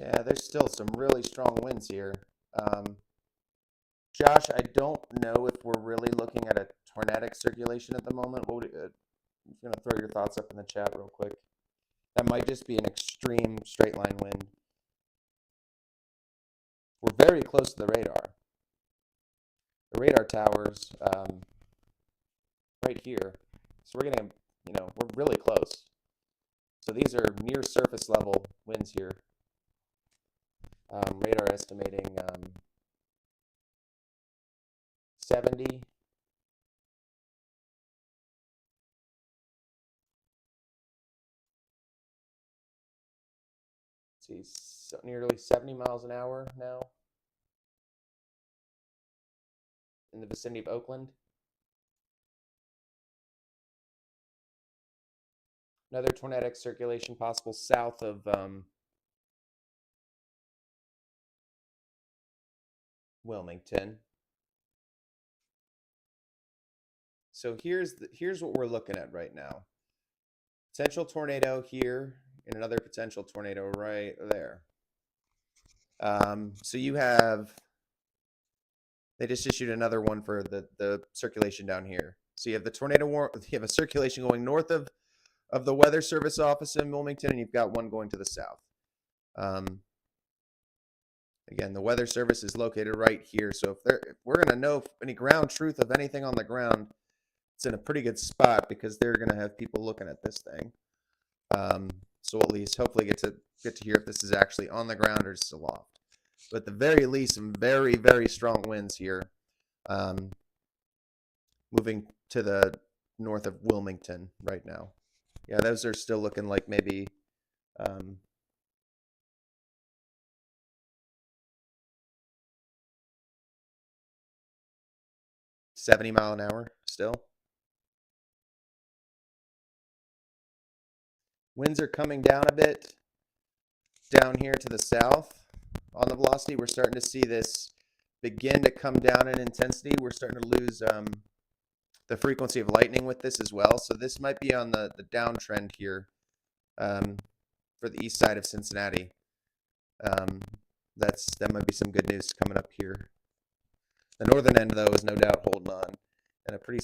Yeah, there's still some really strong winds here. Um, Josh, I don't know if we're really looking at a tornadic circulation at the moment. I'm going to throw your thoughts up in the chat real quick. That might just be an extreme straight line wind. We're very close to the radar. The radar towers right here. So we're getting, we're really close. So these are near surface level winds here. Radar estimating 70. see, nearly 70 miles an hour now in the vicinity of Oakland. Another tornadic circulation possible south of Wilmington. So here's what we're looking at right now. Potential tornado here and another potential tornado right there. So you have, they just issued another one for the circulation down here. So you have the tornado you have a circulation going north of the Weather Service office in Wilmington, and you've got one going to the south. Again, the Weather Service is located right here. So if we're going to know any ground truth of anything on the ground, it's in a pretty good spot because they're going to have people looking at this thing. So at least hopefully get to hear if this is actually on the ground or just aloft. But at the very least, some very, very strong winds here. Moving to the north of Wilmington right now. Yeah, those are still looking like maybe 70 mile an hour still. Winds are coming down a bit down here to the south on the velocity. We're starting to see this begin to come down in intensity. We're starting to lose the frequency of lightning with this as well. So this might be on the downtrend here for the east side of Cincinnati. That might be some good news coming up here. The northern end, though, is no doubt holding on in a pretty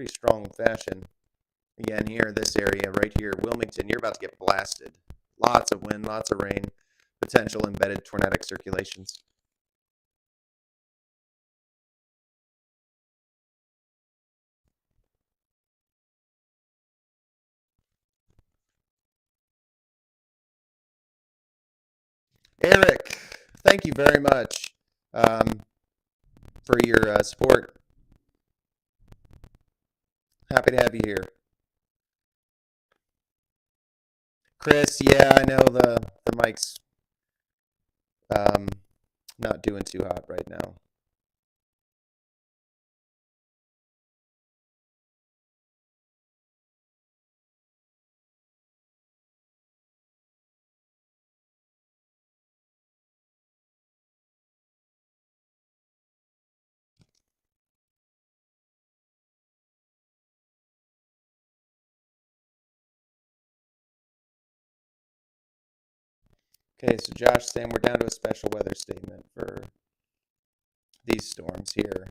strong fashion. Again, here, this area right here, Wilmington, you're about to get blasted. Lots of wind, lots of rain, potential embedded tornadic circulations. Eric, thank you very much for your support. Happy to have you here. Chris, yeah, I know the mic's not doing too hot right now. Okay, so Josh saying we're down to a special weather statement for these storms here.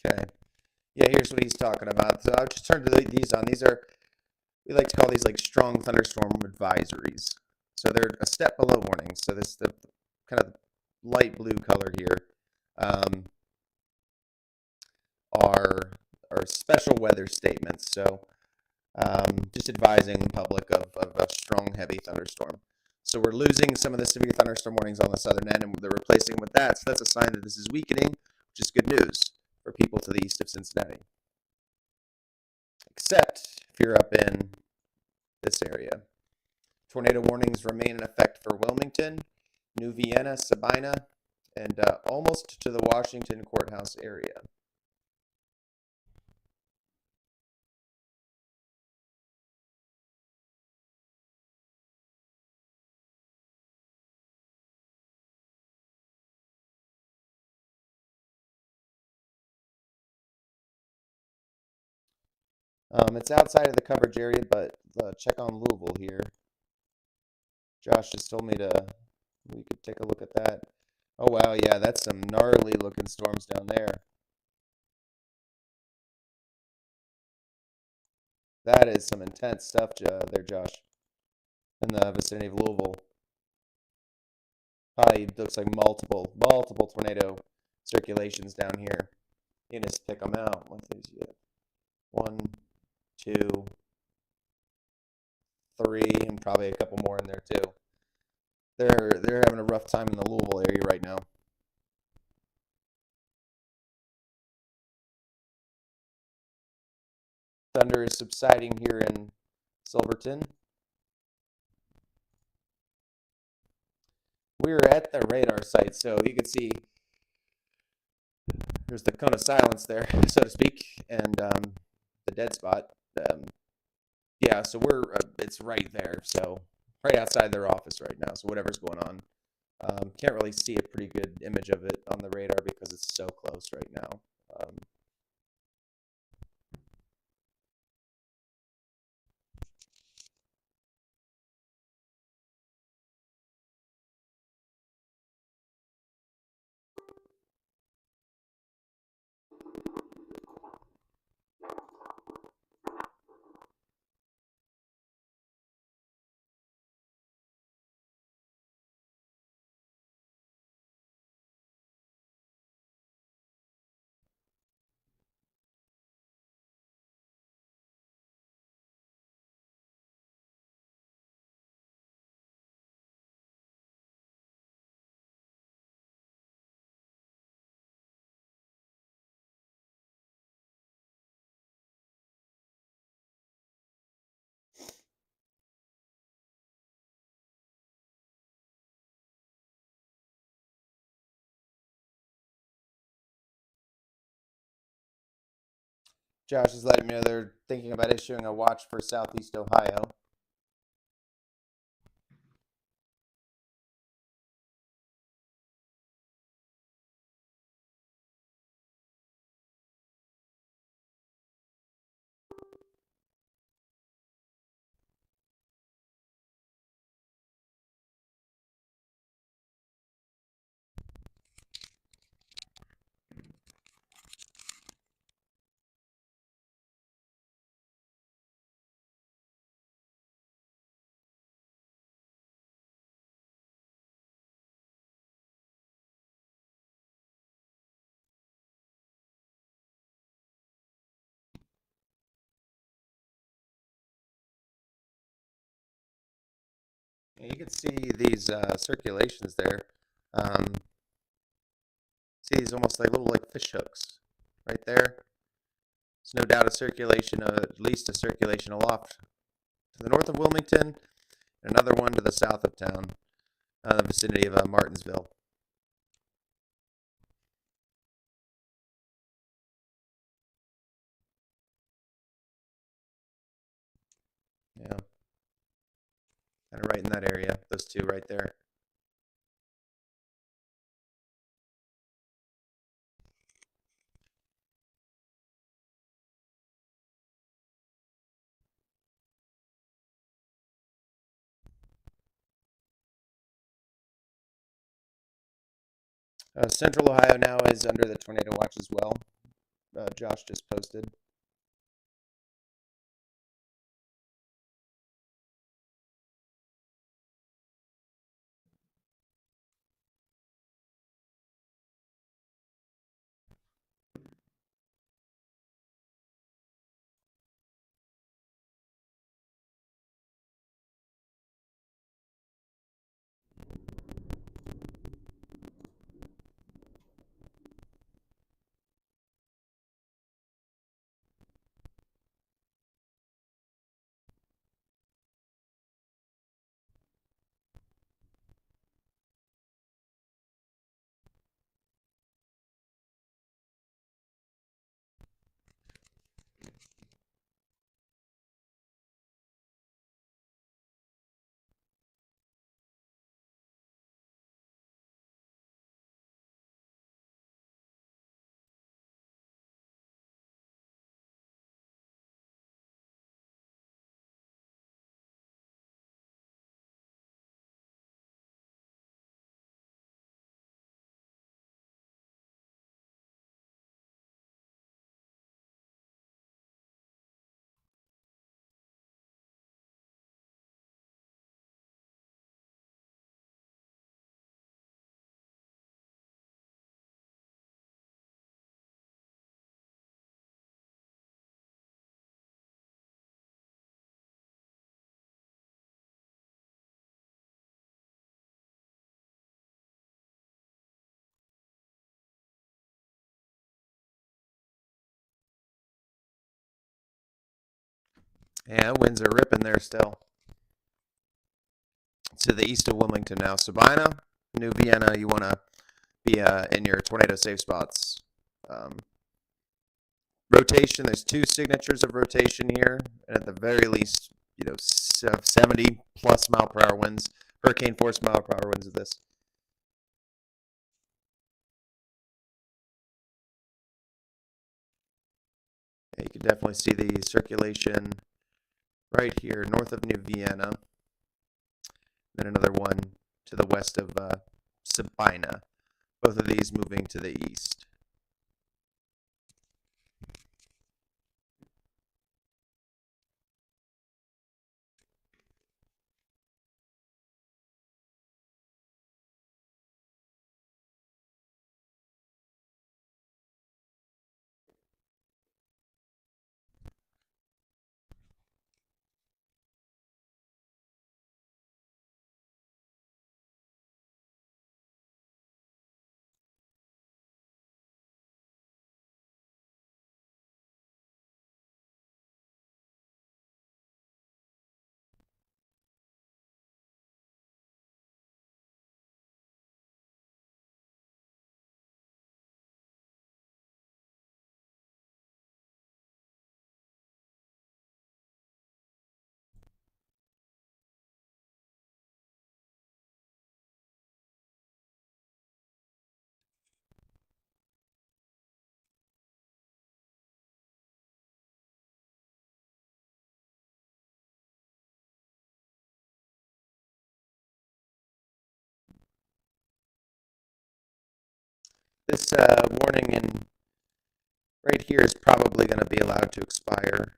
Okay. Yeah, here's what he's talking about. So I'll just turn to these on. These are, we like to call these like strong thunderstorm advisories. So they're a step below warnings. So this the kind of light blue color here are special weather statements. So just advising the public of a strong, heavy thunderstorm. So we're losing some of the severe thunderstorm warnings on the southern end, and they're replacing them with that. So that's a sign that this is weakening, which is good news for people to the east of Cincinnati. Except if you're up in this area. Tornado warnings remain in effect for Wilmington, New Vienna, Sabina, and almost to the Washington courthouse area. It's outside of the coverage area, but check on Louisville here. Josh just told me we could take a look at that. Oh wow, yeah, that's some gnarly looking storms down there. That is some intense stuff there, Josh, in the vicinity of Louisville. Probably looks like multiple tornado circulations down here. You can just pick them out. Like there's one, two, three, and probably a couple more in there too. They're having a rough time in the Louisville area right now. Thunder is subsiding here in Silverton. We're at the radar site, so you can see there's the cone of silence there, so to speak, and the dead spot. Yeah, so it's right there, so right outside their office right now. So whatever's going on, can't really see a pretty good image of it on the radar because it's so close right now. Josh is letting me know they're thinking about issuing a watch for Southeast Ohio. You can see these circulations there. See these almost like little like fish hooks right there. There's no doubt a circulation, at least a circulation aloft to the north of Wilmington, and another one to the south of town, in the vicinity of Martinsville. Yeah, kind of right in that area. Those two right there. Central Ohio now is under the tornado watch as well. Josh just posted. Yeah, winds are ripping there still. To the east of Wilmington now. Sabina, New Vienna, you want to be in your tornado safe spots. Rotation, there's two signatures of rotation here, and at the very least, 70 plus mile per hour winds, hurricane force mile per hour winds of this. Yeah, you can definitely see the circulation right here north of New Vienna. Then another one to the west of Sabina. Both of these moving to the east. This warning in right here is probably going to be allowed to expire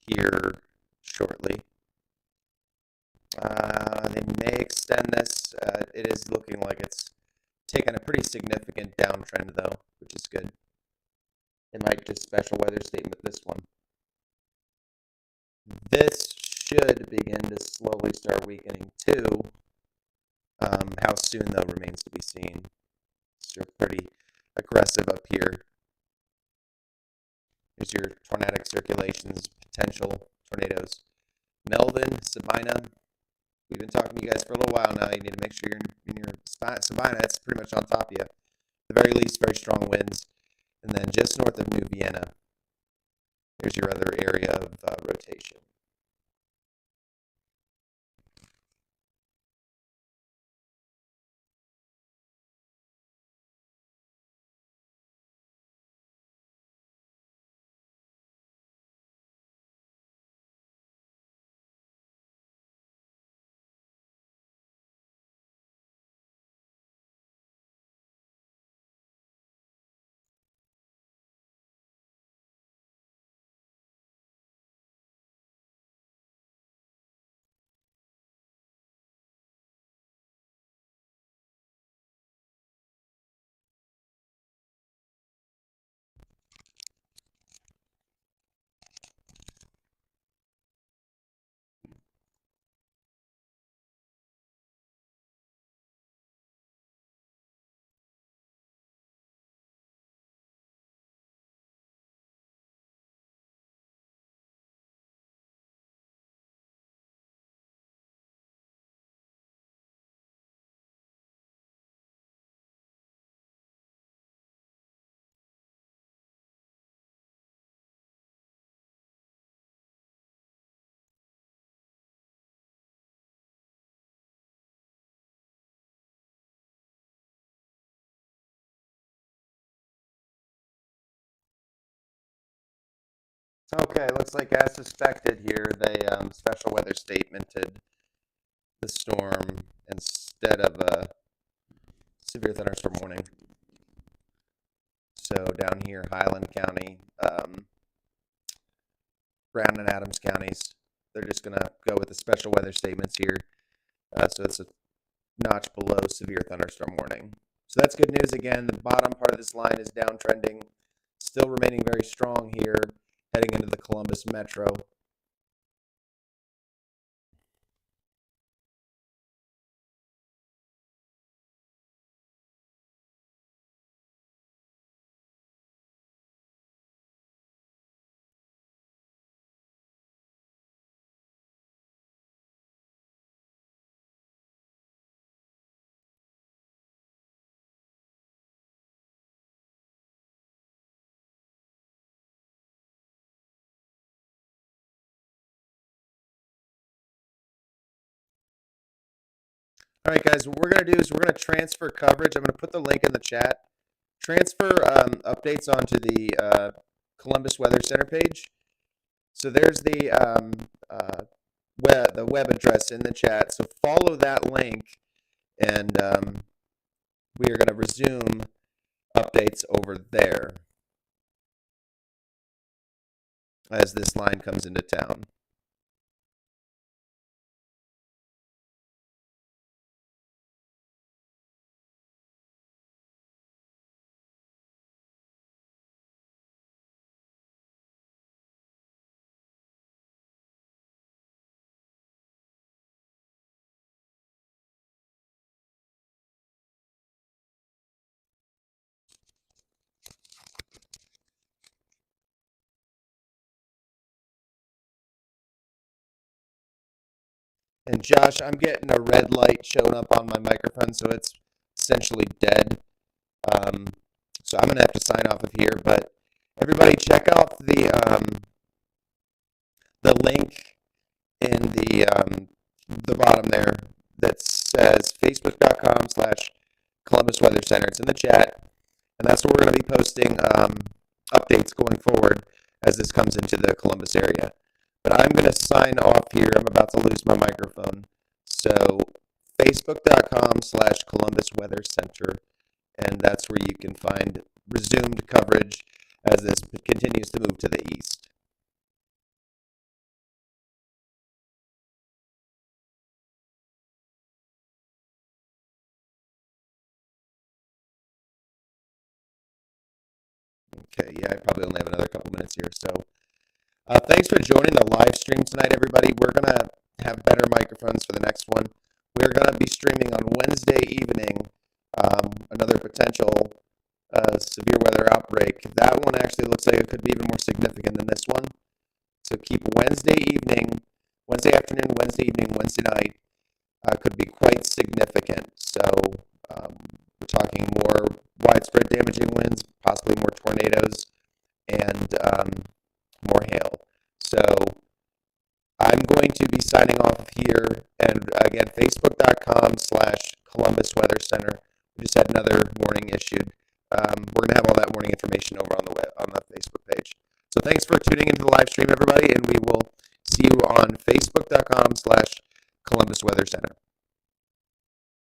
here shortly. They may extend this. It is looking like it's taken a pretty significant downtrend, though, which is good. It might just special weather statement this one. This should begin to slowly start weakening too. How soon, though, remains to be seen. It's pretty aggressive up here. Here's your tornadic circulations, potential tornadoes. Melvin, Sabina. We've been talking to you guys for a little while now. You need to make sure you're in your Sabina. It's pretty much on top of you. At the very least, very strong winds. And then just north of New Vienna, here's your other area of rotation. Okay, looks like as suspected here, they special weather statemented the storm instead of a severe thunderstorm warning. So down here, Highland County, Brown and Adams counties, they're just going to go with the special weather statements here. So it's a notch below severe thunderstorm warning. So that's good news again. The bottom part of this line is downtrending, still remaining very strong here, heading into the Columbus metro. All right, guys, what we're going to do is we're going to transfer coverage. I'm going to put the link in the chat. Transfer updates onto the Columbus Weather Center page. So there's the web address in the chat. So follow that link, and we are going to resume updates over there as this line comes into town. And Josh, I'm getting a red light showing up on my microphone, so it's essentially dead. So I'm going to have to sign off of here. But everybody, check out the link in the bottom there that says facebook.com/Columbus Weather Center. It's in the chat, and that's where we're going to be posting updates going forward as this comes into the Columbus area. But I'm going to sign off here. I'm about to lose my microphone. So facebook.com/Columbus Weather Center, and that's where you can find resumed coverage as this continues to move to the east. Okay, yeah, I probably only have another couple minutes here. So thanks for joining the live stream tonight, everybody. We're going to have better microphones for the next one. We're going to be streaming on Wednesday evening another potential severe weather outbreak. That one actually looks like it could be even more significant than this one. So keep Wednesday evening, Wednesday afternoon, Wednesday evening, Wednesday night could be quite significant. So we're talking more widespread damaging winds, possibly more tornadoes, and more hail. So I'm going to be signing off here, and again, facebook.com/Columbus Weather Center. We just had another warning issued. We're going to have all that warning information over on the Facebook page. So thanks for tuning into the live stream, everybody, and we will see you on facebook.com/Columbus Weather Center.